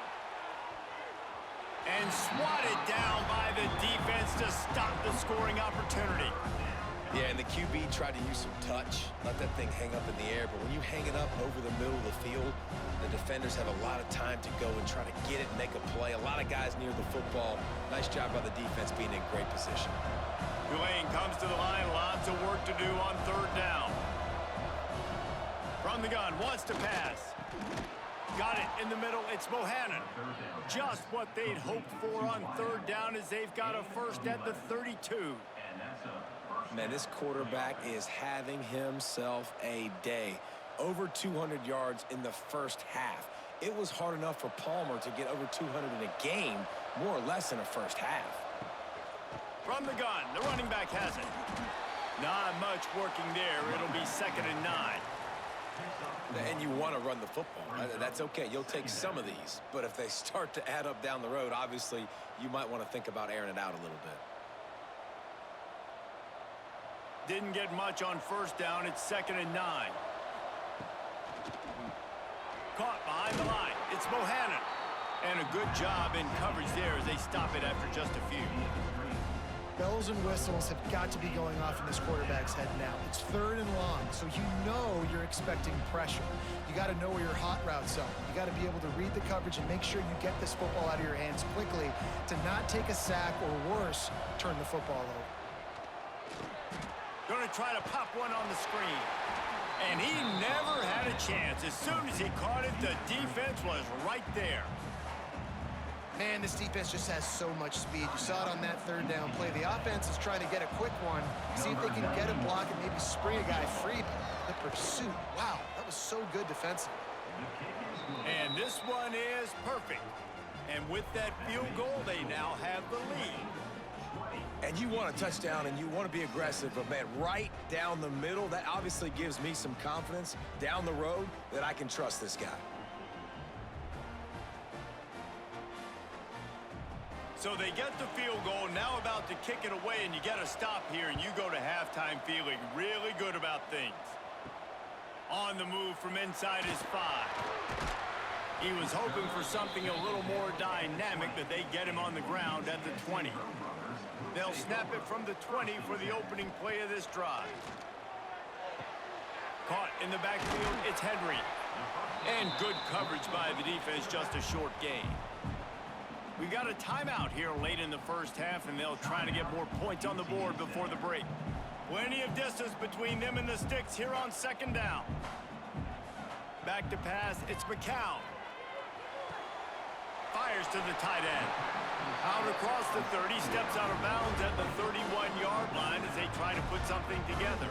And swatted down by the defense to stop the scoring opportunity. Yeah, and the QB tried to use some touch, let that thing hang up in the air. But when you hang it up over the middle of the field, the defenders have a lot of time to go and try to get it and make a play. A lot of guys near the football. Nice job by the defense being in great position. Tulane comes to the line. Lots of work to do on third down. From the gun, wants to pass. Got it in the middle. It's Bohannon. Just what they'd hoped for on third down as they've got a first at the 32. Man, this quarterback is having himself a day. Over 200 yards in the first half. It was hard enough for Palmer to get over 200 in a game, more or less in a first half. From the gun, the running back has it. Not much working there. It'll be second and 9. And you want to run the football. That's okay. You'll take some of these. But if they start to add up down the road, obviously, you might want to think about airing it out a little bit. Didn't get much on first down. It's second and 9. Caught behind the line. It's Bohannon. And a good job in coverage there as they stop it after just a few. Bells and whistles have got to be going off in this quarterback's head now. It's third and long, so you know you're expecting pressure. You got to know where your hot routes are. You got to be able to read the coverage and make sure you get this football out of your hands quickly to not take a sack or worse, turn the football over. Going to try to pop one on the screen. And he never had a chance. As soon as he caught it, the defense was right there. Man, this defense just has so much speed. You saw it on that third down play. The offense is trying to get a quick one, see if they can get a block and maybe spring a guy free. But the pursuit, wow, that was so good defensively. And this one is perfect. And with that field goal, they now have the lead. And you want a touchdown and you want to be aggressive, but man, right down the middle, that obviously gives me some confidence down the road that I can trust this guy. So they get the field goal, now about to kick it away, and you get a stop here, and you go to halftime feeling really good about things. On the move from inside his 5. He was hoping for something a little more dynamic, but they get him on the ground at the 20. They'll snap it from the 20 for the opening play of this drive. Caught in the backfield, it's Henry. And good coverage by the defense, just a short gain. We got a timeout here late in the first half, and they'll try to get more points on the board before the break. Plenty of distance between them and the sticks here on second down. Back to pass, it's McCown. Fires to the tight end. Out across the 30, steps out of bounds at the 31-yard line as they try to put something together.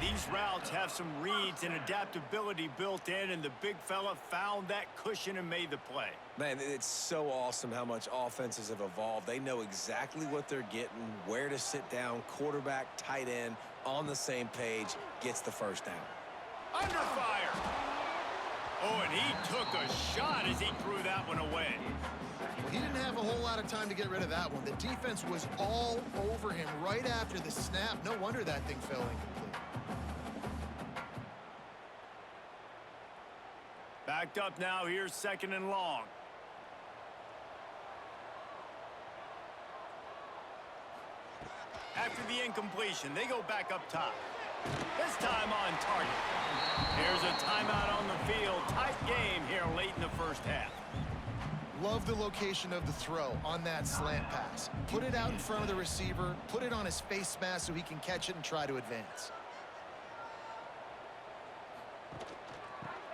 These routes have some reads and adaptability built in, and the big fella found that cushion and made the play. Man, it's so awesome how much offenses have evolved. They know exactly what they're getting, where to sit down, quarterback, tight end, on the same page, gets the first down. Under fire. Oh, and he took a shot as he threw that one away. Well, he didn't have a whole lot of time to get rid of that one. The defense was all over him right after the snap. No wonder that thing fell incomplete. Backed up now, here's second and long. After the incompletion, they go back up top. This time on target. Here's a timeout on the field. Tight game here late in the first half. Love the location of the throw on that slant pass. Put it out in front of the receiver, put it on his face mask so he can catch it and try to advance.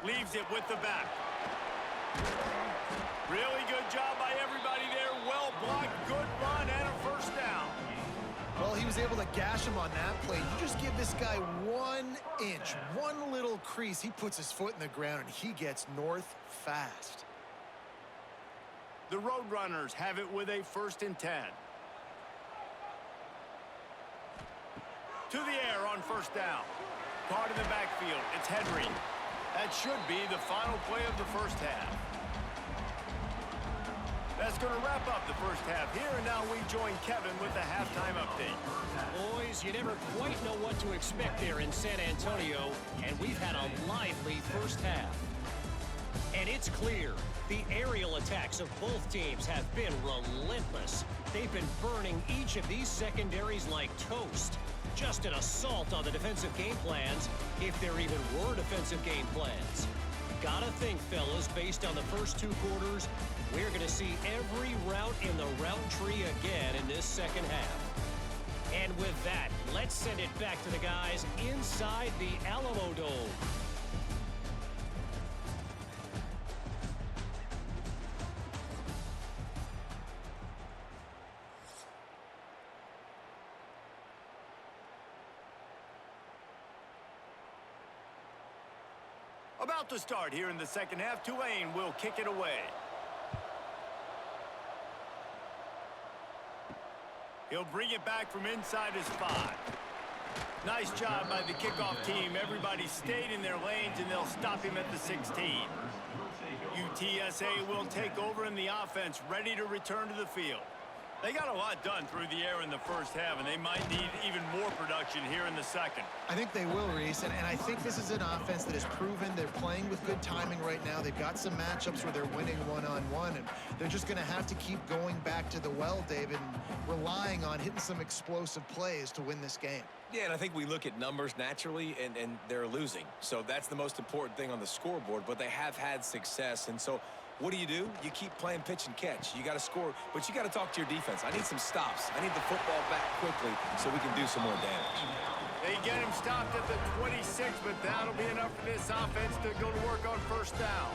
Leaves it with the back. Really good job by everybody there. Well blocked, good run, and a first down. Well, he was able to gash him on that play. You just give this guy 1 inch, one little crease. He puts his foot in the ground, and he gets north fast. The Roadrunners have it with a 1st and 10. To the air on first down. Caught in the backfield. It's Henry. That should be the final play of the first half. That's going to wrap up the first half here, and now we join Kevin with the halftime update. Boys, you never quite know what to expect there in San Antonio, and we've had a lively first half. And it's clear, the aerial attacks of both teams have been relentless. They've been burning each of these secondaries like toast. Just an assault on the defensive game plans, if there even were defensive game plans. Gotta think, fellas, based on the first 2 quarters, we're going to see every route in the route tree again in this second half. And with that, let's send it back to the guys inside the Alamo Dome. About to start here in the second half, Tulane will kick it away. He'll bring it back from inside his 5. Nice job by the kickoff team. Everybody stayed in their lanes, and they'll stop him at the 16. UTSA will take over in the offense, ready to return to the field. They got a lot done through the air in the first half, and they might need even more production here in the second. I think they will, Reese, and I think this is an offense that has proven they're playing with good timing right now. They've got some matchups where they're winning one-on-one, and they're just going to have to keep going back to the well, David, and relying on hitting some explosive plays to win this game. Yeah, and I think we look at numbers naturally, and they're losing. So that's the most important thing on the scoreboard, but they have had success, and so what do? You keep playing pitch and catch. You got to score, but you got to talk to your defense. I need some stops. I need the football back quickly so we can do some more damage. They get him stopped at the 26, but that'll be enough for this offense to go to work on first down.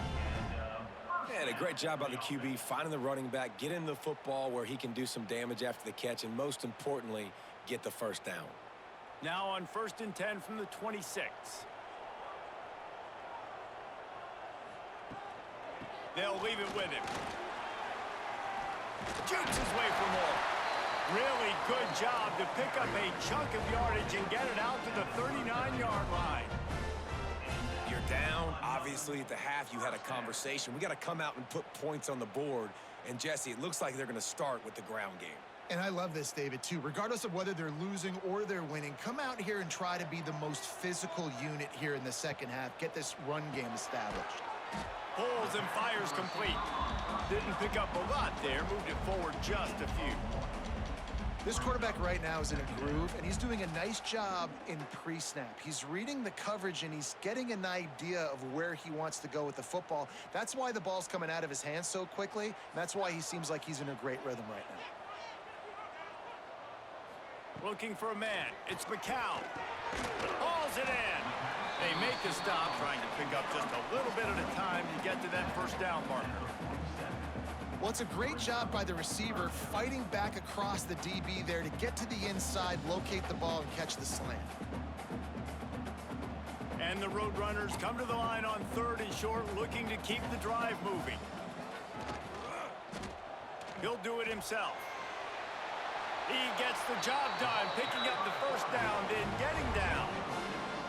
And a great job by the QB finding the running back, get him the football where he can do some damage after the catch, and most importantly, get the first down. Now on 1st and 10 from the 26. They'll leave it with him. Jukes his way for more. Really good job to pick up a chunk of yardage and get it out to the 39-yard line. You're down. Obviously, at the half, you had a conversation. We got to come out and put points on the board. And, Jesse, it looks like they're going to start with the ground game. And I love this, David, too. Regardless of whether they're losing or they're winning, come out here and try to be the most physical unit here in the second half. Get this run game established. Pulls and fires complete. Didn't pick up a lot there. Moved it forward just a few. This quarterback right now is in a groove, and he's doing a nice job in pre-snap. He's reading the coverage, and he's getting an idea of where he wants to go with the football. That's why the ball's coming out of his hands so quickly, and that's why he seems like he's in a great rhythm right now. Looking for a man. It's McCown. Hauls it in. They make the stop, trying to pick up just a little bit at a time to get to that first down marker. Well, it's a great job by the receiver fighting back across the DB there to get to the inside, locate the ball, and catch the slant. And the Roadrunners come to the line on 3rd and short, looking to keep the drive moving. He'll do it himself. He gets the job done, picking up the first down, then getting down.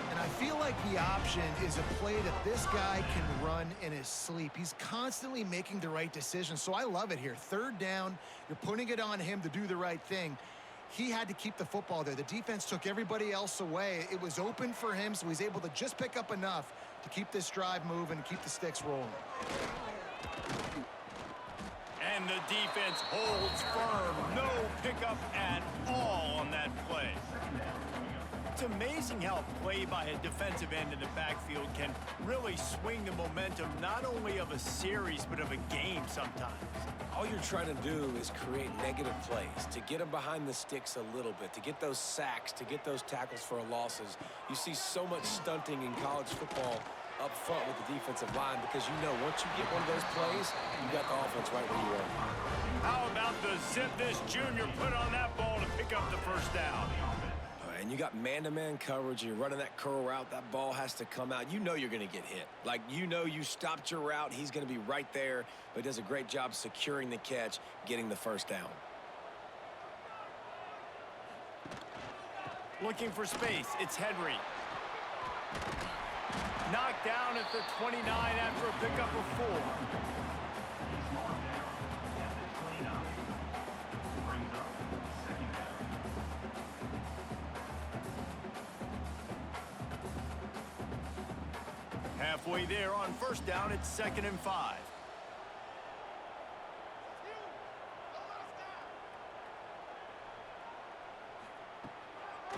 And I feel like the option is a play that this guy can run in his sleep. He's constantly making the right decision, so I love it here. 3rd down, you're putting it on him to do the right thing. He had to keep the football there. The defense took everybody else away. It was open for him, so he's able to just pick up enough to keep this drive moving and keep the sticks rolling. And the defense holds firm. No pickup at all on that play. It's amazing how a play by a defensive end in the backfield can really swing the momentum not only of a series but of a game sometimes. All you're trying to do is create negative plays, to get them behind the sticks a little bit, to get those sacks, to get those tackles for losses. You see so much stunting in college football up front with the defensive line because you know once you get one of those plays, you got the offense right where you are. How about the zip this junior put on that ball to pick up the first down? And you got man-to-man coverage, and you're running that curl route, that ball has to come out. You know you're going to get hit. Like, you know you stopped your route, he's going to be right there, but he does a great job securing the catch, getting the first down. Looking for space, it's Henry. Knocked down at the 29 after a pickup of 4. Halfway there on first down, it's 2nd and 5.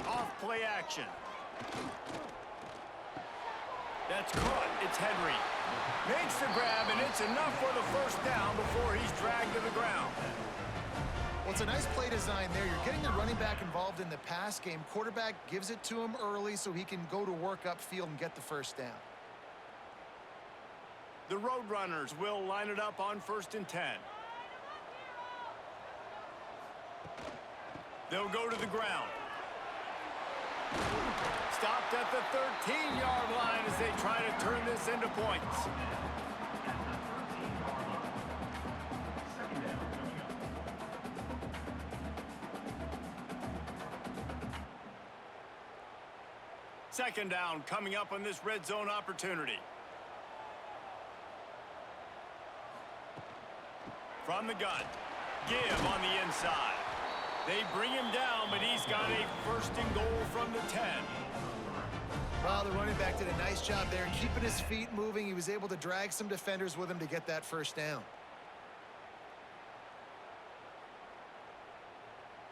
Off play action. That's caught. It's Henry. Makes the grab, and it's enough for the first down before he's dragged to the ground. Well, it's a nice play design there. You're getting the running back involved in the pass game. Quarterback gives it to him early so he can go to work upfield and get the first down. The Roadrunners will line it up on 1st and 10. They'll go to the ground. Stopped at the 13-yard line as they try to turn this into points. Second down coming up on this red zone opportunity. From the gun, give on the inside. They bring him down, but he's got a 1st and goal from the 10. Well, the running back did a nice job there, keeping his feet moving. He was able to drag some defenders with him to get that first down.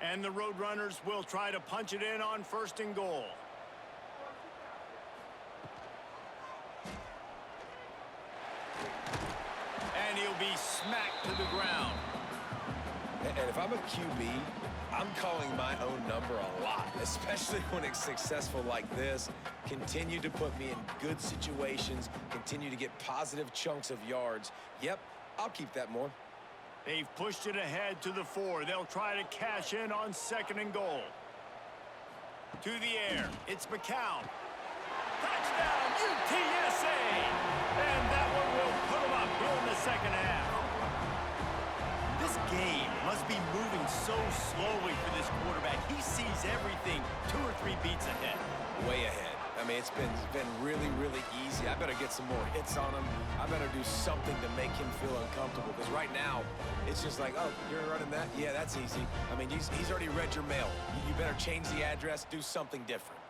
And the Roadrunners will try to punch it in on 1st and goal. And he'll be smacked to the ground. And if I'm a QB, I'm calling my own number a lot, especially when it's successful like this. Continue to put me in good situations, continue to get positive chunks of yards. Yep, I'll keep that more. They've pushed it ahead to the 4. They'll try to cash in on 2nd and goal. To the air, it's McCown. Touchdown, UTSA! And that one will put them up here in the second half. This game must be moving so slowly for this quarterback. He sees everything 2 or 3 beats ahead. Way ahead. I mean, it's been really, really easy. I better get some more hits on him. I better do something to make him feel uncomfortable. Because right now, it's just like, oh, you're running that? Yeah, that's easy. I mean, he's already read your mail. You better change the address, do something different.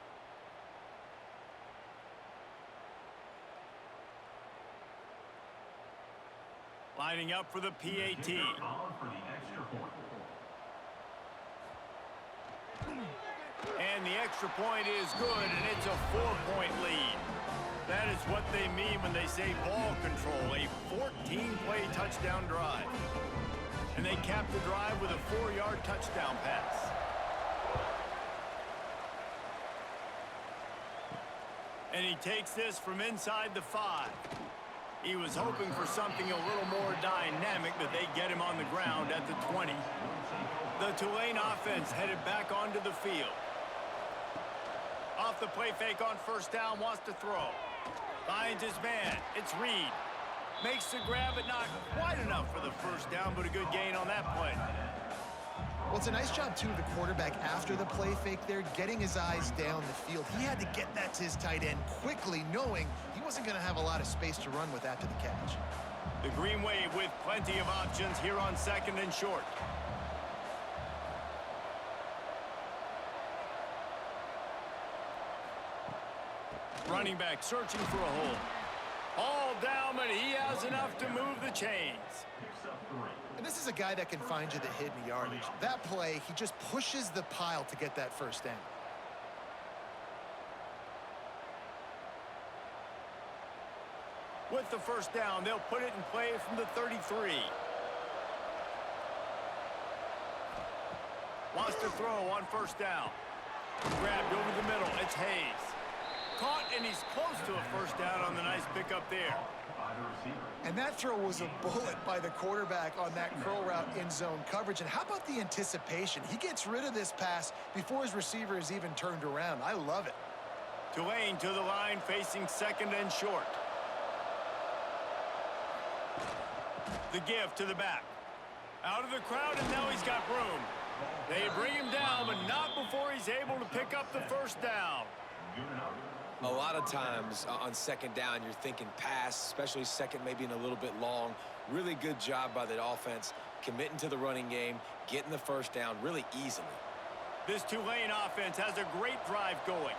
Lining up for the PAT. For the extra point. And the extra point is good, and it's a 4-point lead. That is what they mean when they say ball control, a 14-play touchdown drive. And they cap the drive with a 4-yard touchdown pass. And he takes this from inside the 5. He was hoping for something a little more dynamic, but they get him on the ground at the 20. The Tulane offense headed back onto the field. Off the play fake on first down, wants to throw. Finds his man. It's Reed. Makes the grab, but not quite enough for the first down, but a good gain on that play. Well, it's a nice job, too, of the quarterback after the play fake there, getting his eyes down the field. He had to get that to his tight end quickly, knowing he wasn't going to have a lot of space to run with after the catch. The Green Wave with plenty of options here on 2nd and short. Running back searching for a hole. All down, but he has enough to move the chains. And this is a guy that can find you the hidden yardage. That play, he just pushes the pile to get that first down. With the first down, they'll put it in play from the 33. Wants to throw on first down. Grabbed over the middle. It's Hayes. Caught, and he's close to a first down on the nice pickup there. And that throw was a bullet by the quarterback on that curl route in zone coverage. And how about the anticipation? He gets rid of this pass before his receiver is even turned around. I love it. Tulane to the line, facing 2nd and short. The give to the back. Out of the crowd, and now he's got room. They bring him down, but not before he's able to pick up the first down. A lot of times on 2nd down, you're thinking pass, especially 2nd, maybe in a little bit long. Really good job by the offense, committing to the running game, getting the first down really easily. This Tulane offense has a great drive going.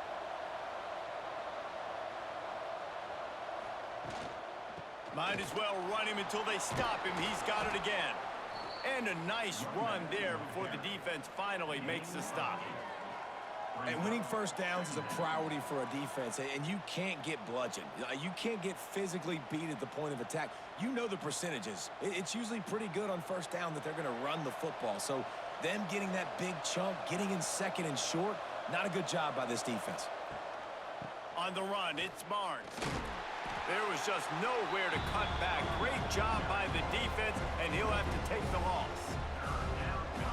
Might as well run him until they stop him. He's got it again. And a nice run there before the defense finally makes the stop. And winning first downs is a priority for a defense, and you can't get bludgeoned. You can't get physically beat at the point of attack. You know the percentages. It's usually pretty good on first down that they're going to run the football. So them getting that big chunk, getting in 2nd and short, not a good job by this defense. On the run, it's Barnes. There was just nowhere to cut back. Great job by the defense, and he'll have to take the loss.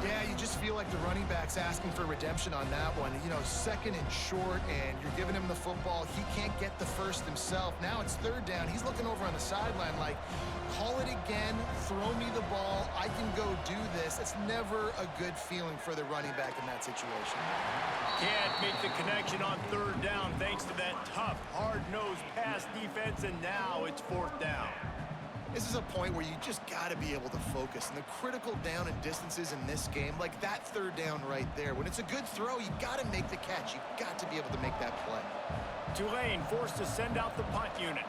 Yeah, you just feel like the running back's asking for redemption on that one. You know, 2nd and short, and you're giving him the football. He can't get the first himself. Now it's 3rd down. He's looking over on the sideline like, call it again, throw me the ball, I can go do this. It's never a good feeling for the running back in that situation. Can't make the connection on 3rd down thanks to that tough, hard-nosed pass defense, and now it's 4th down. This is a point where you just got to be able to focus. And the critical down and distances in this game, like that 3rd down right there, when it's a good throw, you got to make the catch. You got to be able to make that play. Tulane forced to send out the punt unit.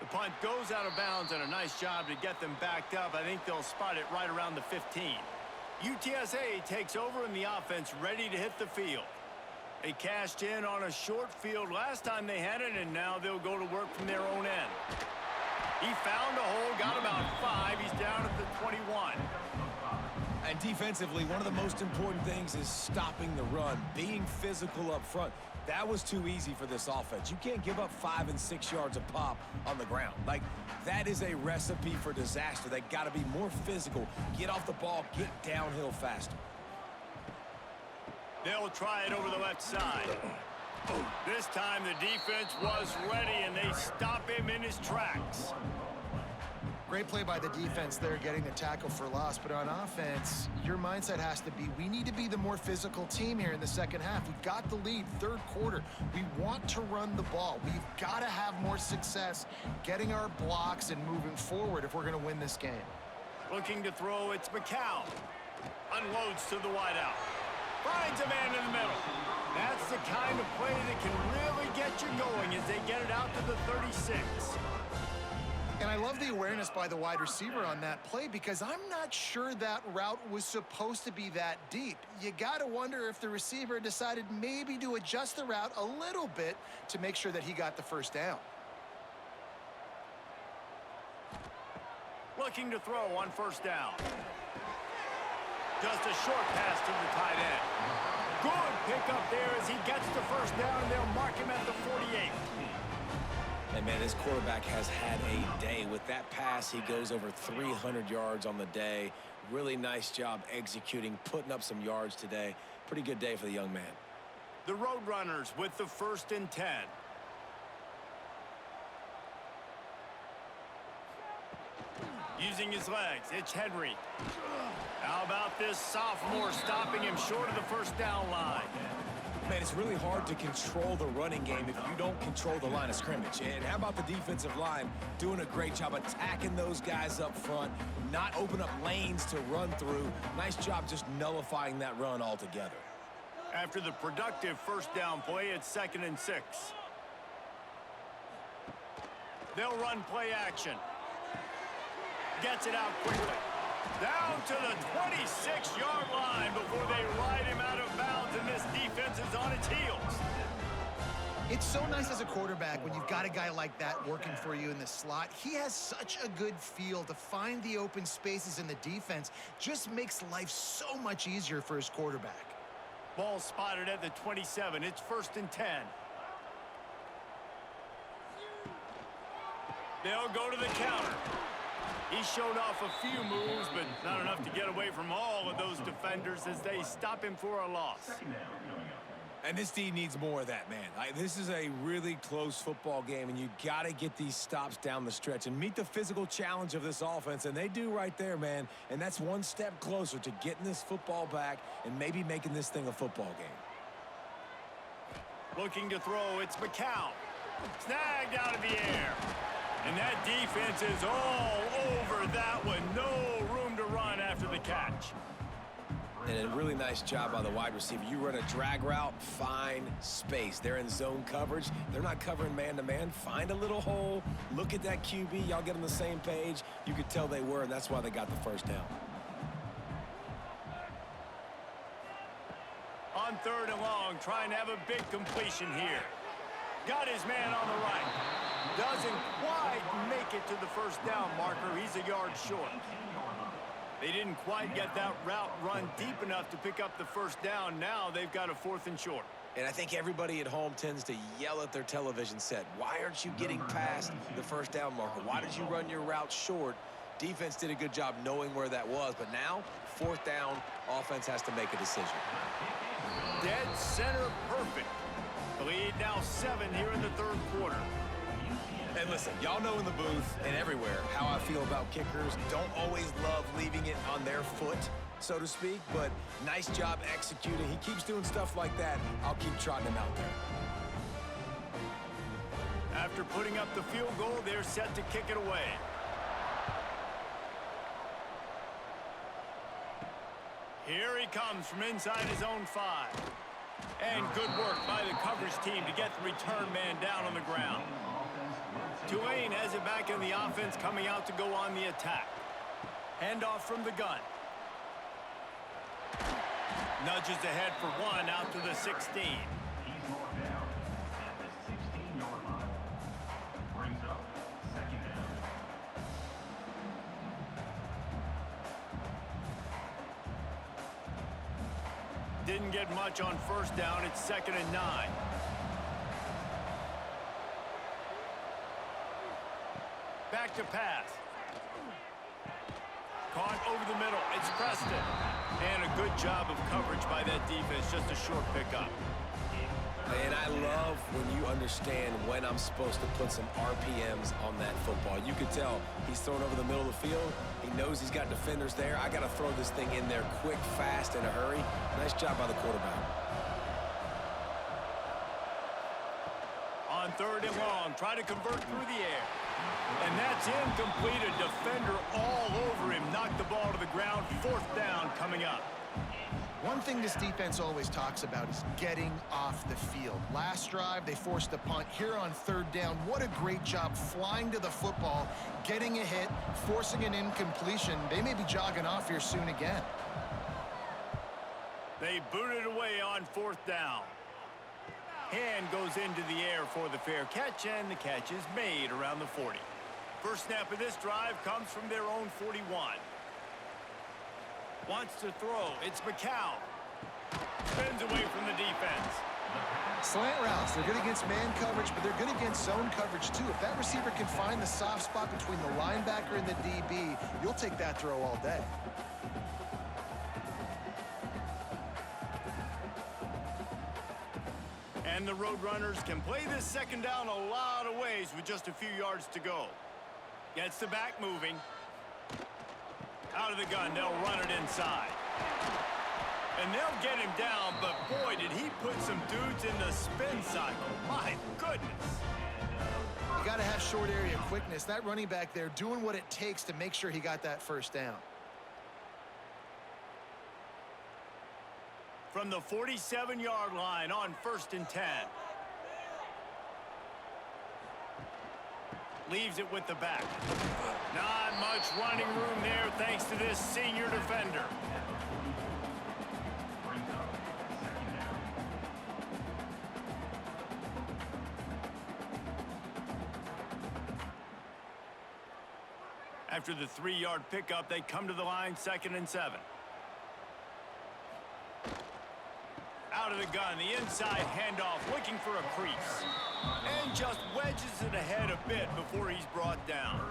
The punt goes out of bounds, and a nice job to get them backed up. I think they'll spot it right around the 15. UTSA takes over in the offense, ready to hit the field. They cashed in on a short field last time they had it, and now they'll go to work from their own end. He found a hole, got about 5. He's down at the 21. And defensively, one of the most important things is stopping the run, being physical up front. That was too easy for this offense. You can't give up 5 and 6 yards a pop on the ground. Like, that is a recipe for disaster. They got to be more physical, get off the ball, get downhill faster. They'll try it over the left side. This time the defense was ready, and they stop him in his tracks. Great play by the defense there, getting the tackle for loss. But on offense, your mindset has to be, we need to be the more physical team here in the second half. We've got the lead, third quarter. We want to run the ball. We've got to have more success getting our blocks and moving forward if we're going to win this game. Looking to throw, it's McCown. Unloads to the wideout. Finds a man in the middle. That's the kind of play that can really get you going as they get it out to the 36. And I love the awareness by the wide receiver on that play because I'm not sure that route was supposed to be that deep. You got to wonder if the receiver decided maybe to adjust the route a little bit to make sure that he got the first down. Looking to throw on first down. Just a short pass to the tight end. Good pickup there as he gets the first down, and they'll mark him at the 48. And, man, this quarterback has had a day. With that pass, he goes over 300 yards on the day. Really nice job executing, putting up some yards today. Pretty good day for the young man. The Roadrunners with the 1st and 10. Using his legs, it's Henry. How about this sophomore stopping him short of the first down line? Man, it's really hard to control the running game if you don't control the line of scrimmage. And how about the defensive line doing a great job attacking those guys up front, not open up lanes to run through. Nice job just nullifying that run altogether. After the productive first down play, it's 2nd and 6. They'll run play action. Gets it out quickly. Down to the 26-yard line before they ride him out of bounds, and this defense is on its heels. It's so nice as a quarterback when you've got a guy like that working for you in the slot. He has such a good feel to find the open spaces in the defense. Just makes life so much easier for his quarterback. Ball spotted at the 27. It's 1st and 10. They'll go to the counter. He showed off a few moves, but not enough to get away from all of those defenders as they stop him for a loss. And this D needs more of that, man. This is a really close football game, and you got to get these stops down the stretch and meet the physical challenge of this offense, and they do right there, man. And that's one step closer to getting this football back and maybe making this thing a football game. Looking to throw, it's McCown. Snagged out of the air. And that defense is all over that one. No room to run after the catch. And a really nice job by the wide receiver. You run a drag route, find space. They're in zone coverage. They're not covering man-to-man. Find a little hole. Look at that QB. Y'all get on the same page. You could tell they were, and that's why they got the first down. On 3rd and long, trying to have a big completion here. Got his man on the right. Doesn't quite make it to the first down marker. He's a yard short. They didn't quite get that route run deep enough to pick up the first down. Now they've got a 4th and short. And I think everybody at home tends to yell at their television set. Why aren't you getting past the first down marker? Why did you run your route short? Defense did a good job knowing where that was. But now, 4th down, offense has to make a decision. Dead center perfect. The lead now 7 here in the 3rd quarter. And listen, y'all know in the booth and everywhere how I feel about kickers. Don't always love leaving it on their foot, so to speak, but nice job executing. He keeps doing stuff like that. I'll keep trotting him out there. After putting up the field goal, they're set to kick it away. Here he comes from inside his own 5. And good work by the coverage team to get the return man down on the ground. Tulane has it back in the offense, coming out to go on the attack. Handoff from the gun. Nudges ahead for 1 out to the 16. He's marked down at the 16-yard line. Brings up 2nd down. Didn't get much on first down. It's 2nd and 9. Back to pass. Caught over the middle. It's Preston. And a good job of coverage by that defense. Just a short pickup. And I love when you understand when I'm supposed to put some RPMs on that football. You could tell he's thrown over the middle of the field. He knows he's got defenders there. I got to throw this thing in there quick, fast, in a hurry. Nice job by the quarterback. On 3rd and long, try to convert through the air. And that's incomplete. A defender all over him. Knocked the ball to the ground. 4th down coming up. One thing this defense always talks about is getting off the field. Last drive, they forced a punt. Here on 3rd down, what a great job flying to the football, getting a hit, forcing an incompletion. They may be jogging off here soon again. They booted away on 4th down. Hand goes into the air for the fair catch, and the catch is made around the 40. First snap of this drive comes from their own 41. Wants to throw. It's McCown. Spins away from the defense. Slant routes, they're good against man coverage, but they're good against zone coverage too. If that receiver can find the soft spot between the linebacker and the DB, you'll take that throw all day. And the Roadrunners can play this 2nd down a lot of ways with just a few yards to go. Gets the back moving. Out of the gun, they'll run it inside. And they'll get him down, but boy, did he put some dudes in the spin cycle. My goodness. You got to have short area quickness. That running back there doing what it takes to make sure he got that 1st down. From the 47-yard line on 1st and 10. Leaves it with the back. Not much running room there thanks to this senior defender. After the 3-yard pickup, they come to the line 2nd and 7. Out of the gun, the inside handoff, looking for a crease. And just wedges it ahead a bit before he's brought down.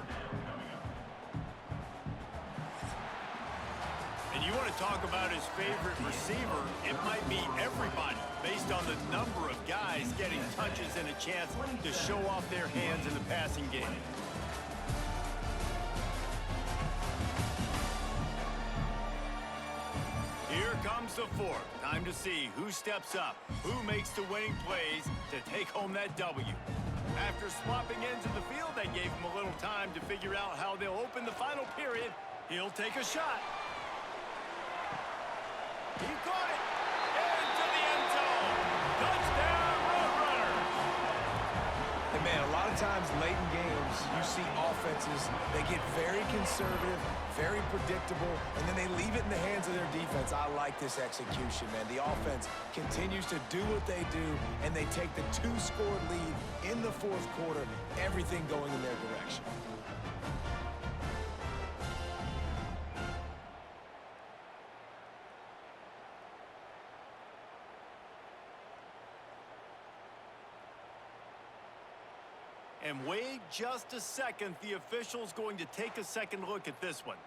And you want to talk about his favorite receiver, it might be everybody, based on the number of guys getting touches and a chance to show off their hands in the passing game. Here comes the 4th. Time to see who steps up, who makes the winning plays to take home that W. After swapping ends of the field, they gave him a little time to figure out how they'll open the final period. He'll take a shot. He caught it. Into the end zone. Touchdown, Roadrunners. And man, a lot of times late in games, you see offenses, they get very conservative, very predictable, and then they leave it in the hands of their defense. I like this execution, man. The offense continues to do what they do, and they take the 2-score lead in the 4th quarter, everything going in their direction. And wait just a second. The official's going to take a second look at this one.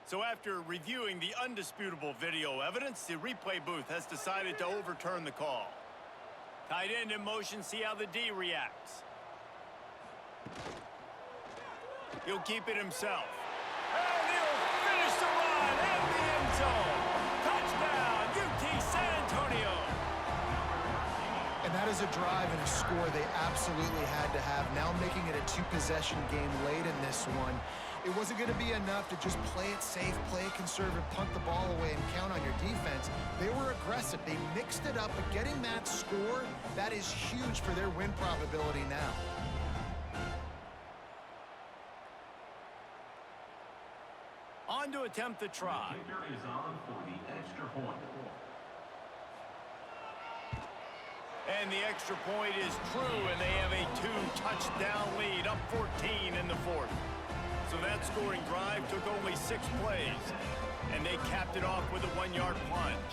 So after reviewing the undisputable video evidence, the replay booth has decided to overturn the call. Tight end in motion, see how the D reacts. He'll keep it himself. And he'll finish the run in the end zone. Touchdown, UT San Antonio. And that is a drive and a score they absolutely had to have. Now making it a 2-possession game late in this one. It wasn't going to be enough to just play it safe, play it conservative, punt the ball away, and count on your defense. They were aggressive. They mixed it up, but getting that score, that is huge for their win probability now. On to attempt the try. The kicker is on for the extra point. And the extra point is true, and they have a 2-touchdown lead, up 14 in the 4th. So that scoring drive took only 6 plays, and they capped it off with a 1-yard plunge.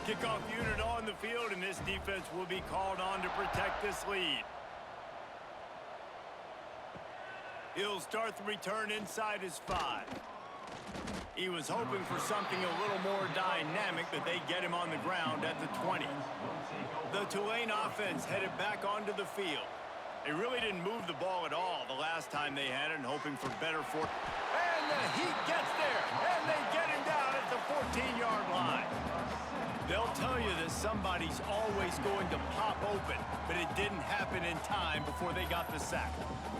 Kickoff unit on the field, and this defense will be called on to protect this lead. He'll start the return inside his 5. He was hoping for something a little more dynamic, but they get him on the ground at the 20. The Tulane offense headed back onto the field. They really didn't move the ball at all the last time they had it, and hoping for better fortune. And the Heat gets there, and they get him down at the 14-yard line. They'll tell you that somebody's always going to pop open, but it didn't happen in time before they got the sack.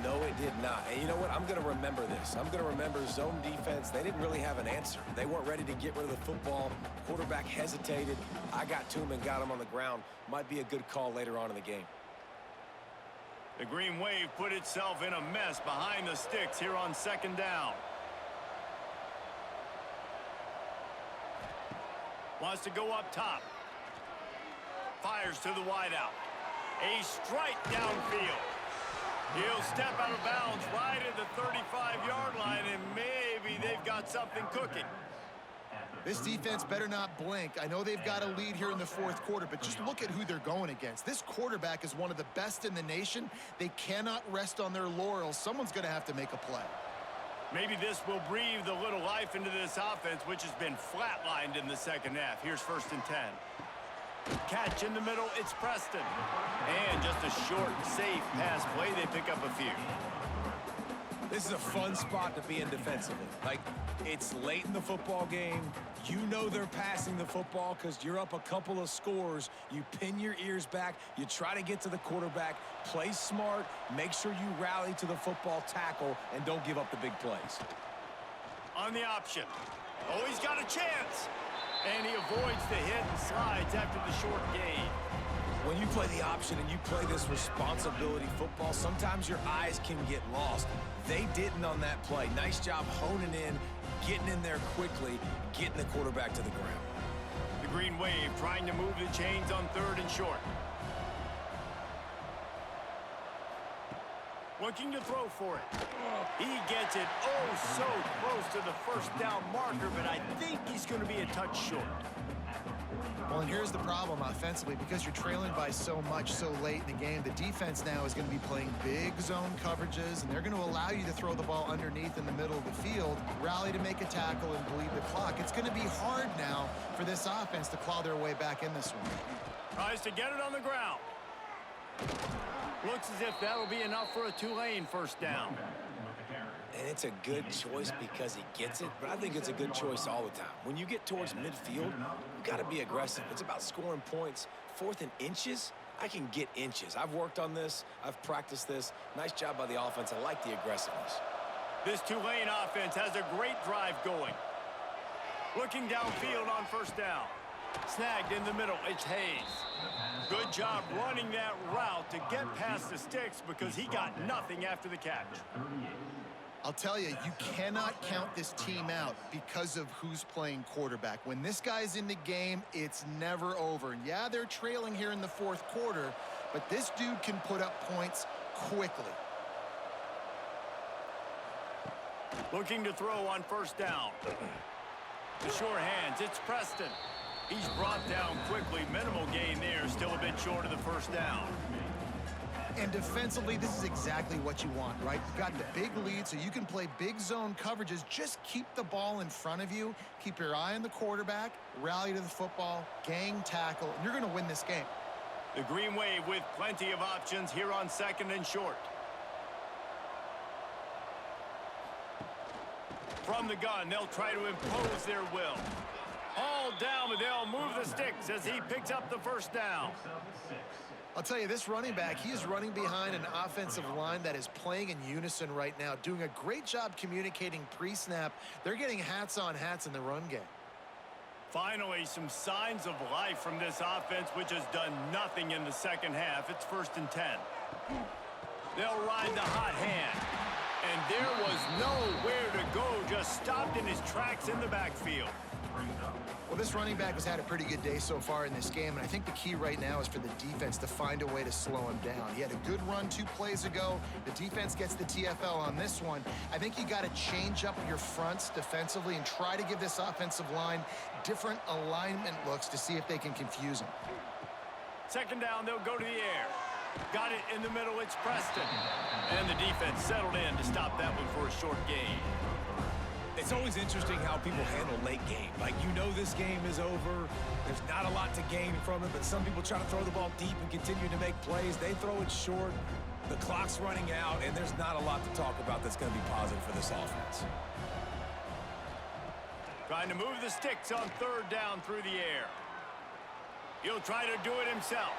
No, it did not. And you know what? I'm going to remember this. I'm going to remember zone defense. They didn't really have an answer. They weren't ready to get rid of the football. Quarterback hesitated. I got to him and got him on the ground. Might be a good call later on in the game. The Green Wave put itself in a mess behind the sticks here on 2nd down. Wants to go up top. Fires to the wideout. A strike downfield. He'll step out of bounds right at the 35-yard line, and maybe they've got something cooking. This defense better not blink. I know they've got a lead here in the 4th quarter, but just look at who they're going against. This quarterback is one of the best in the nation. They cannot rest on their laurels. Someone's going to have to make a play. Maybe this will breathe a little life into this offense, which has been flatlined in the 2nd half. Here's 1st and 10. Catch in the middle, it's Preston. And just a short, safe pass play. They pick up a few. This is a fun spot to be in defensively. Like, it's late in the football game. You know they're passing the football because you're up a couple of scores. You pin your ears back. You try to get to the quarterback. Play smart. Make sure you rally to the football tackle and don't give up the big plays. On the option. Oh, he's got a chance. And he avoids the hit and slides after the short gain. When you play the option and you play this responsibility football, sometimes your eyes can get lost. They didn't on that play. Nice job honing in, getting in there quickly, getting the quarterback to the ground. The Green Wave trying to move the chains on 3rd and short. Looking to throw for it. He gets it oh so close to the 1st down marker, but I think he's going to be a touch short. Well, and here's the problem offensively. Because you're trailing by so much so late in the game, the defense now is going to be playing big zone coverages, and they're going to allow you to throw the ball underneath in the middle of the field, rally to make a tackle, and bleed the clock. It's going to be hard now for this offense to claw their way back in this one. Tries to get it on the ground. Looks as if that'll be enough for a Tulane 1st down. And it's a good choice because he gets it, but I think it's a good choice all the time. When you get towards midfield, you got to be aggressive. It's about scoring points. 4th and inches, I can get inches. I've worked on this. I've practiced this. Nice job by the offense. I like the aggressiveness. This Tulane offense has a great drive going. Looking downfield on 1st down. Snagged in the middle, it's Hayes. Good job running that route to get past the sticks because he got nothing after the catch. I'll tell you, you cannot count this team out because of who's playing quarterback. When this guy's in the game, it's never over. And yeah, they're trailing here in the 4th quarter, but this dude can put up points quickly. Looking to throw on 1st down. The sure hands, it's Preston. He's brought down quickly. Minimal gain there, still a bit short of the 1st down. And defensively, this is exactly what you want, right? You've got the big lead, so you can play big zone coverages. Just keep the ball in front of you. Keep your eye on the quarterback. Rally to the football. Gang tackle. And you're going to win this game. The Green Wave with plenty of options here on 2nd and short. From the gun, they'll try to impose their will. All down, but they'll move the sticks as he picks up the 1st down. I'll tell you, this running back, he is running behind an offensive line that is playing in unison right now, doing a great job communicating pre-snap. They're getting hats on hats in the run game. Finally, some signs of life from this offense, which has done nothing in the 2nd half. It's 1st and 10. They'll ride the hot hand. And there was nowhere to go, just stopped in his tracks in the backfield. Well, this running back has had a pretty good day so far in this game, and I think the key right now is for the defense to find a way to slow him down. He had a good run 2 plays ago. The defense gets the TFL on this one. I think you got to change up your fronts defensively and try to give this offensive line different alignment looks to see if they can confuse him. Second down, they'll go to the air. Got it in the middle, it's Preston. And the defense settled in to stop that one for a short gain. It's always interesting how people handle late game. Like, you know this game is over. There's not a lot to gain from it, but some people try to throw the ball deep and continue to make plays. They throw it short. The clock's running out, and there's not a lot to talk about that's going to be positive for this offense. Trying to move the sticks on third down through the air. He'll try to do it himself.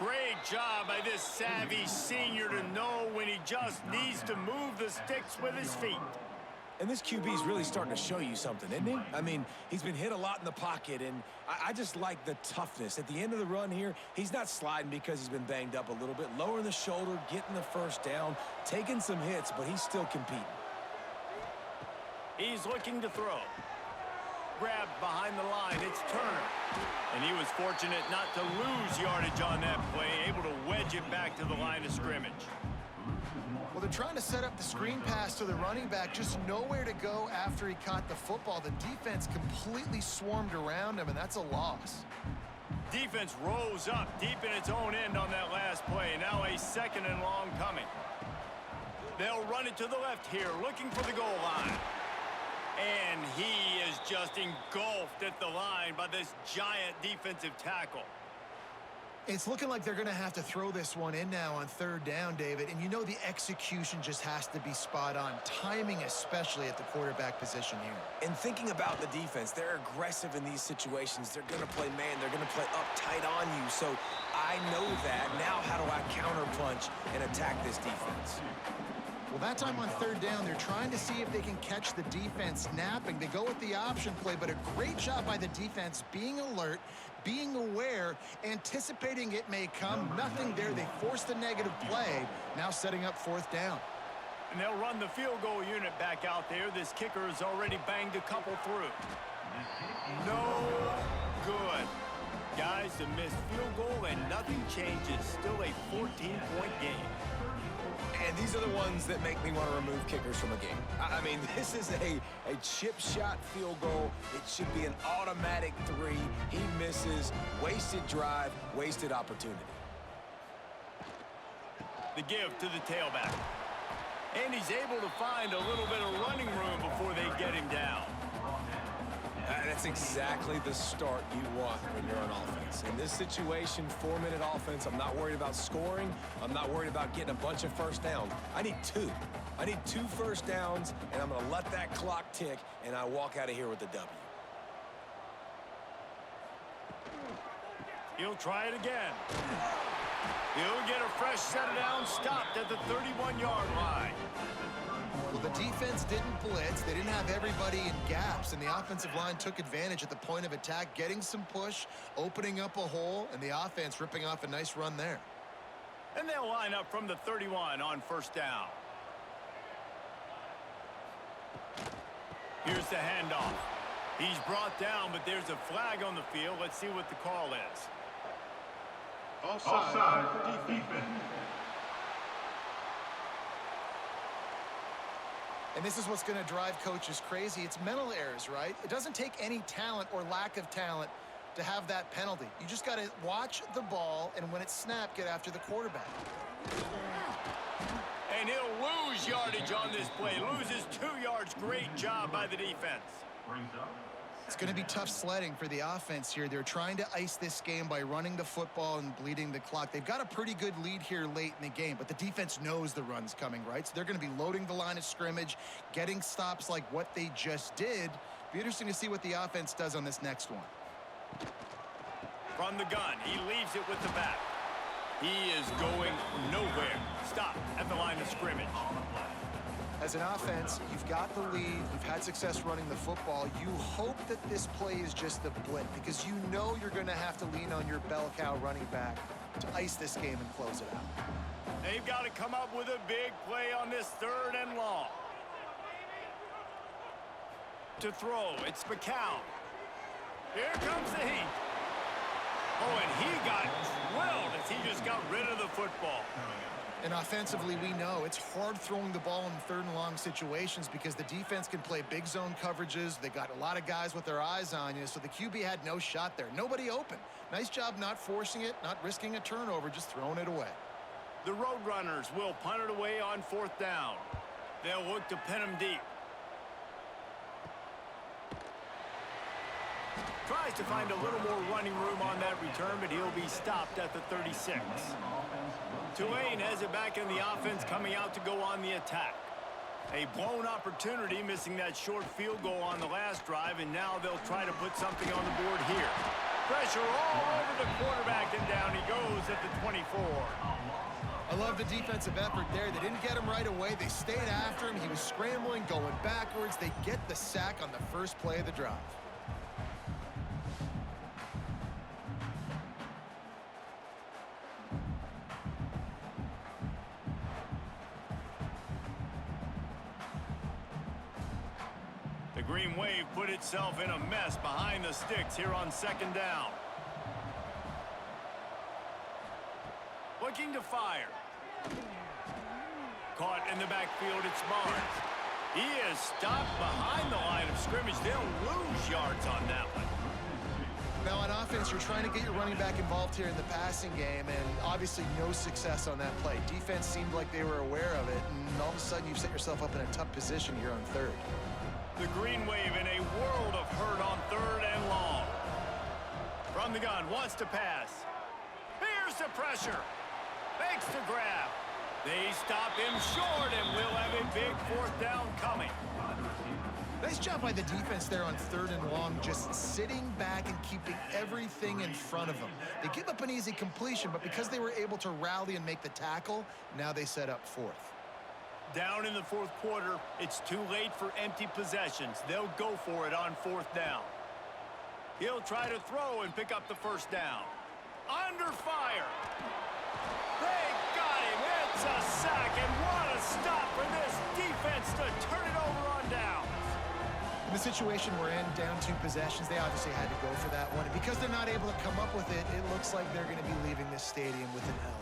Great job by this savvy senior to know when he just needs to move the sticks with his feet. And this QB is really starting to show you something, isn't he? I mean, he's been hit a lot in the pocket, and I just like the toughness. At the end of the run here, he's not sliding because he's been banged up a little bit. Lowering the shoulder, getting the first down, taking some hits, but he's still competing. He's looking to throw. Grabbed behind the line, it's Turner. And he was fortunate not to lose yardage on that play, able to wedge it back to the line of scrimmage. Well, they're trying to set up the screen pass to the running back, just nowhere to go after he caught the football. The defense completely swarmed around him, and that's a loss. Defense rose up deep in its own end on that last play. Now a second and long coming. They'll run it to the left here, looking for the goal line. And he is just engulfed at the line by this giant defensive tackle. It's looking like they're going to have to throw this one in now on third down, David. And you know the execution just has to be spot on. Timing especially at the quarterback position here. And thinking about the defense, they're aggressive in these situations. They're going to play man. They're going to play up tight on you. So I know that. Now how do I counterpunch and attack this defense? Well, that time on third down, they're trying to see if they can catch the defense napping. They go with the option play, but a great job by the defense being alert, being aware, anticipating it may come. Nothing there. They forced the negative play, now setting up fourth down. And they'll run the field goal unit back out there. This kicker has already banged a couple through. No good. Guys, a missed field goal and nothing changes. Still a 14-point game. And these are the ones that make me want to remove kickers from a game. I mean, this is a chip shot field goal. It should be an automatic 3. He misses. Wasted drive, wasted opportunity. The give to the tailback. And he's able to find a little bit of running room before they get him down. That's exactly the start you want when you're on offense. In this situation, 4-minute offense, I'm not worried about scoring. I'm not worried about getting a bunch of first downs. I need 2. I need 2 first downs, and I'm going to let that clock tick, and I walk out of here with the W. He'll try it again. He'll get a fresh set of downs stopped at the 31-yard line. Well, the defense didn't blitz. They didn't have everybody in gaps, and the offensive line took advantage at the point of attack, getting some push, opening up a hole, and the offense ripping off a nice run there. And they'll line up from the 31 on first down. Here's the handoff. He's brought down, but there's a flag on the field. Let's see what the call is. Offside defense. And this is what's going to drive coaches crazy. It's mental errors, right? It doesn't take any talent or lack of talent to have that penalty. You just got to watch the ball, and when it's snapped, get after the quarterback. And he'll lose yardage on this play. Loses 2 yards. Great job by the defense. It's going to be tough sledding for the offense here. They're trying to ice this game by running the football and bleeding the clock. They've got a pretty good lead here late in the game, but the defense knows the run's coming, right? So they're going to be loading the line of scrimmage, getting stops like what they just did. Be interesting to see what the offense does on this next one. From the gun, he leaves it with the back. He is going nowhere. Stop at the line of scrimmage. As an offense, you've got the lead. You've had success running the football. You hope that this play is just a blip because you know you're going to have to lean on your bell cow running back to ice this game and close it out. They've got to come up with a big play on this 3rd and long. To throw, it's McCown. Here comes the heat. Oh, and he got drilled as he just got rid of the football. And offensively, we know it's hard throwing the ball in third and long situations because the defense can play big zone coverages. They got a lot of guys with their eyes on you, so the QB had no shot there. Nobody open. Nice job not forcing it, not risking a turnover, just throwing it away. The Roadrunners will punt it away on 4th down. They'll look to pin him deep. Tries to find a little more running room on that return, but he'll be stopped at the 36. Tulane has it back in the offense, coming out to go on the attack. A blown opportunity, missing that short field goal on the last drive, and now they'll try to put something on the board here. Pressure all over the quarterback, and down he goes at the 24. I love the defensive effort there. They didn't get him right away. They stayed after him. He was scrambling, going backwards. They get the sack on the first play of the drive. The Green Wave put itself in a mess behind the sticks here on 2nd down. Looking to fire. Caught in the backfield, it's Barnes. He is stopped behind the line of scrimmage. They'll lose yards on that one. Now on offense, you're trying to get your running back involved here in the passing game, and obviously no success on that play. Defense seemed like they were aware of it, and all of a sudden you've set yourself up in a tough position here on 3rd. The Green Wave in a world of hurt on 3rd and long. From the gun, wants to pass. Here's the pressure. Makes the grab. They stop him short, and we'll have a big 4th down coming. Nice job by the defense there on 3rd and long, just sitting back and keeping everything in front of them. They give up an easy completion, but because they were able to rally and make the tackle, now they set up 4th. Down in the 4th quarter, it's too late for empty possessions. They'll go for it on 4th down. He'll try to throw and pick up the 1st down. Under fire. They got him. It's a sack, and what a stop for this defense to turn it over on downs. In the situation we're in, down 2 possessions, they obviously had to go for that one. And because they're not able to come up with it, it looks like they're going to be leaving this stadium with an L.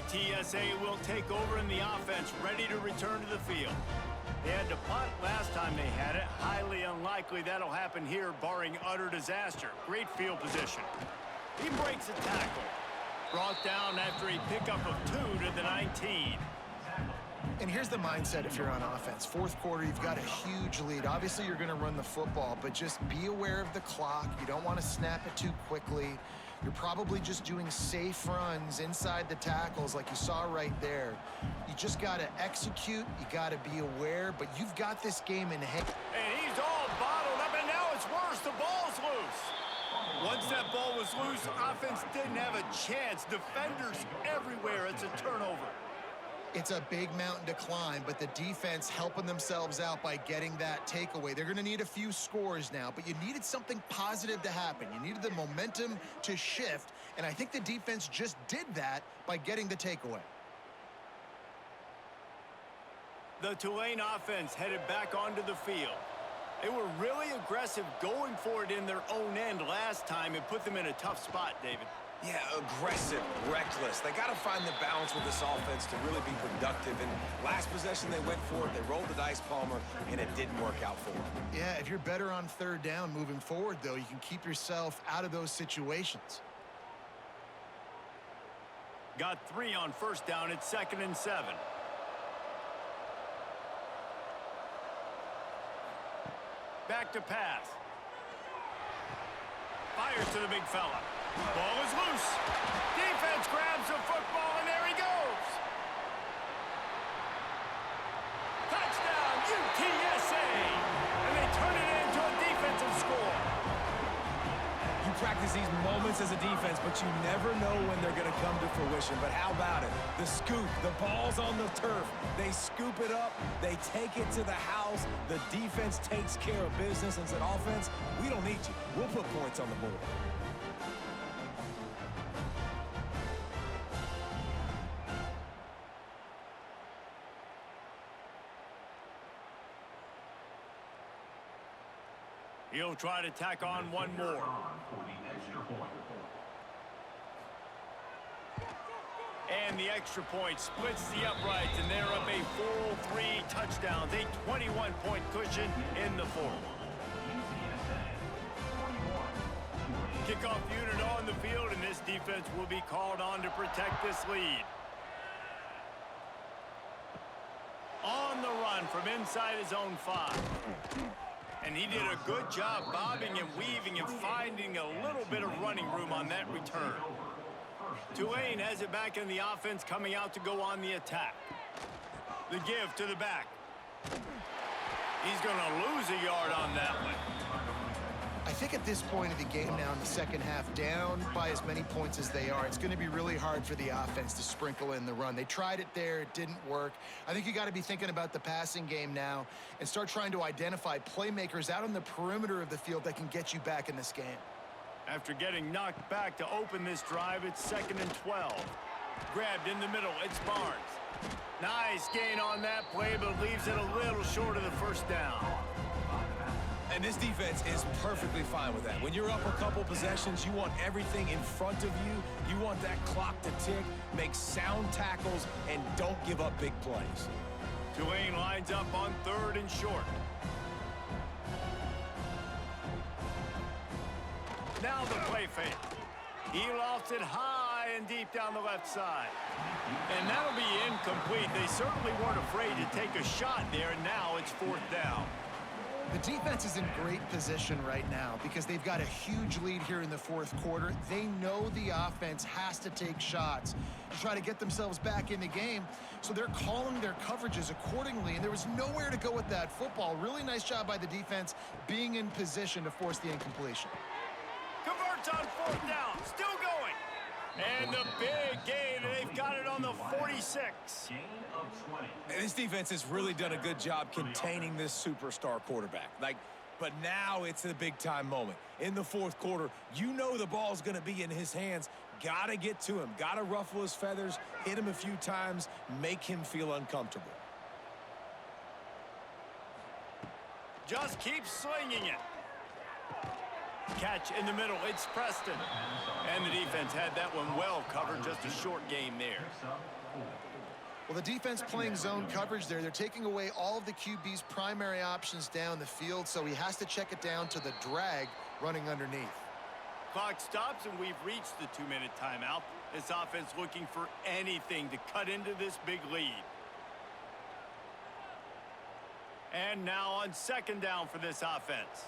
UTSA will take over in the offense, ready to return to the field. They had to punt last time they had it. Highly unlikely that'll happen here, barring utter disaster. Great field position. He breaks a tackle. Brought down after a pickup of 2 to the 19. And here's the mindset if you're on offense. 4th quarter, you've got a huge lead. Obviously, you're going to run the football, but just be aware of the clock. You don't want to snap it too quickly. You're probably just doing safe runs inside the tackles like you saw right there. You just got to execute. You got to be aware, but you've got this game in hand. And he's all bottled up, and now it's worse. The ball's loose. Once that ball was loose, offense didn't have a chance. Defenders everywhere. It's a turnover. It's a big mountain to climb, but the defense helping themselves out by getting that takeaway. They're going to need a few scores now, but you needed something positive to happen. You needed the momentum to shift, and I think the defense just did that by getting the takeaway. The Tulane offense headed back onto the field. They were really aggressive going for it in their own end last time and put them in a tough spot, David. Yeah, aggressive, reckless. They got to find the balance with this offense to really be productive. And last possession, they went for it. They rolled the dice, Palmer, and it didn't work out for them. Yeah, if you're better on 3rd down moving forward, though, you can keep yourself out of those situations. Got 3 on 1st down. It's 2nd and 7. Back to pass. Fires to the big fella. Ball is loose. Defense grabs the football, and there he goes. Touchdown, UTSA. And they turn it into a defensive score. You practice these moments as a defense, but you never know when they're going to come to fruition. But how about it? The scoop, the ball's on the turf. They scoop it up. They take it to the house. The defense takes care of business and said, offense, we don't need you. We'll put points on the board. He'll try to tack on one more. For the extra point. And the extra point splits the uprights, and they're up a full 3 touchdowns, a 21-point cushion in the fourth. Kickoff unit on the field, and this defense will be called on to protect this lead. On the run from inside his own 5. And he did a good job bobbing and weaving and finding a little bit of running room on that return. Tulane has it back in the offense, coming out to go on the attack. The give to the back. He's going to lose a yard on that one. I think at this point of the game now in the second half, down by as many points as they are, it's going to be really hard for the offense to sprinkle in the run. They tried it there. It didn't work. I think you got to be thinking about the passing game now and start trying to identify playmakers out on the perimeter of the field that can get you back in this game. After getting knocked back to open this drive, it's 2nd and 12. Grabbed in the middle, it's Barnes. Nice gain on that play, but leaves it a little short of the first down. And this defense is perfectly fine with that. When you're up a couple possessions, you want everything in front of you. You want that clock to tick, make sound tackles, and don't give up big plays. Tulane lines up on 3rd and short. Now the play fake. He lofts it high and deep down the left side. And that'll be incomplete. They certainly weren't afraid to take a shot there, and now it's 4th down. The defense is in great position right now because they've got a huge lead here in the fourth quarter. They know the offense has to take shots to try to get themselves back in the game, so they're calling their coverages accordingly, and there was nowhere to go with that football. Really nice job by the defense being in position to force the incompletion. Converts on 4th down, still going. And the big gain, they've got it on the 46. Gain of 20. And this defense has really done a good job containing this superstar quarterback. But now it's the big-time moment. In the fourth quarter, you know the ball's going to be in his hands. Got to get to him. Got to ruffle his feathers, hit him a few times, make him feel uncomfortable. Just keep slinging it. Catch in the middle, it's Preston. And the defense had that one well covered, just a short game there. Well, the defense playing zone coverage there. They're taking away all of the QB's primary options down the field, so he has to check it down to the drag running underneath. Clock stops, and we've reached the 2-minute timeout. This offense looking for anything to cut into this big lead. And now on 2nd down for this offense.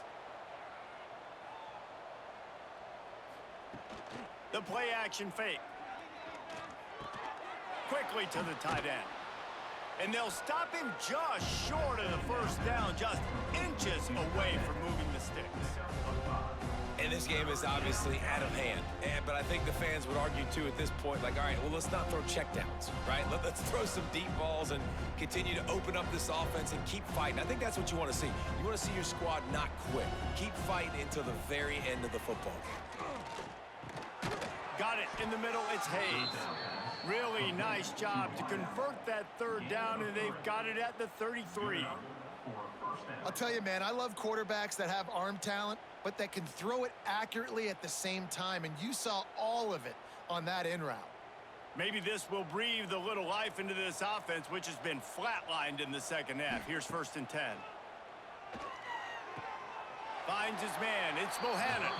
The play action fake. Quickly to the tight end. And they'll stop him just short of the first down, just inches away from moving the sticks. And this game is obviously out of hand. But I think the fans would argue, too, at this point, like, all right, well, let's not throw checkdowns, right? Let's throw some deep balls and continue to open up this offense and keep fighting. I think that's what you want to see. You want to see your squad not quit. Keep fighting until the very end of the football game. Got it in the middle, it's Hayes. Really nice job to convert that 3rd down, and they've got it at the 33. I'll tell you, man, I love quarterbacks that have arm talent, but that can throw it accurately at the same time, and you saw all of it on that in route. Maybe this will breathe a little life into this offense, which has been flatlined in the second half. Here's 1st and 10. Finds his man, it's Bohannon,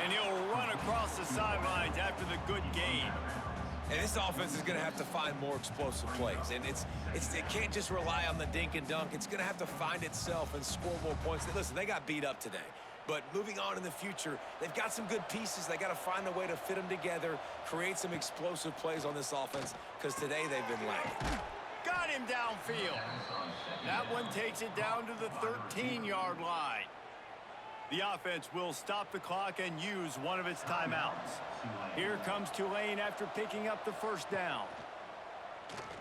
and he'll run across the sidelines after the good gain. And this offense is going to have to find more explosive plays. And it can't just rely on the dink and dunk. It's going to have to find itself and score more points. Listen, they got beat up today. But moving on in the future, they've got some good pieces. They got to find a way to fit them together, create some explosive plays on this offense, because today they've been lacking. Got him downfield. That one takes it down to the 13-yard line. The offense will stop the clock and use one of its timeouts. Here comes Tulane after picking up the 1st down.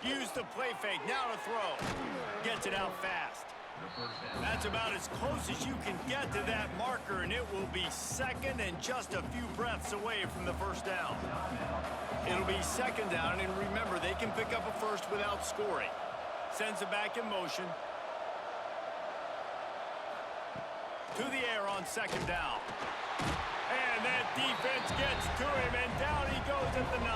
Use the play fake, now to throw. Gets it out fast. That's about as close as you can get to that marker, and it will be 2nd and just a few breaths away from the 1st down. It'll be 2nd down, and remember, they can pick up a first without scoring. Sends it back in motion. to the air on second down. And that defense gets to him, and down he goes at the 9.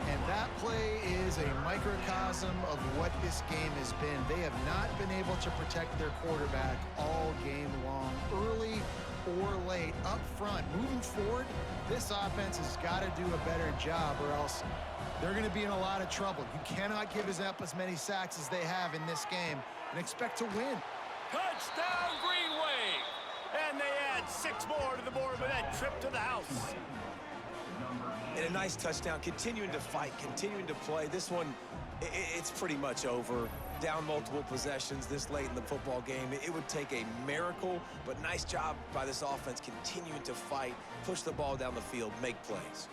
And that play is a microcosm of what this game has been. They have not been able to protect their quarterback all game long, early or late, up front. Moving forward, this offense has got to do a better job, or else they're going to be in a lot of trouble. You cannot give up as many sacks as they have in this game and expect to win. Touchdown, Green Wave! And they add 6 more to the board with that trip to the house. And a nice touchdown, continuing to fight, continuing to play. This one, it's pretty much over. Down multiple possessions this late in the football game. It would take a miracle, but nice job by this offense continuing to fight, push the ball down the field, make plays.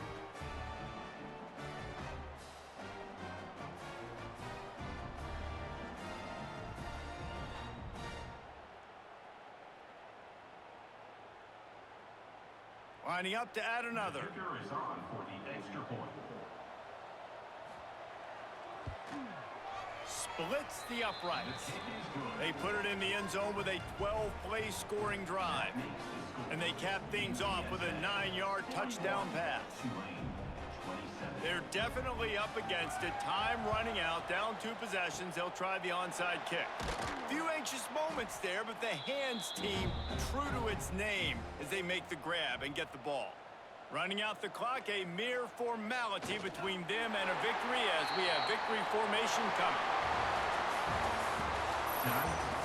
Lining up to add another. Kicker is on for the extra point. Splits the uprights. They put it in the end zone with a 12-play scoring drive. And they cap things off with a 9-yard touchdown pass. They're definitely up against it. Time running out, down 2 possessions. They'll try the onside kick. Few anxious moments there, but the hands team, true to its name, as they make the grab and get the ball. Running out the clock, a mere formality between them and a victory, as we have victory formation coming. Time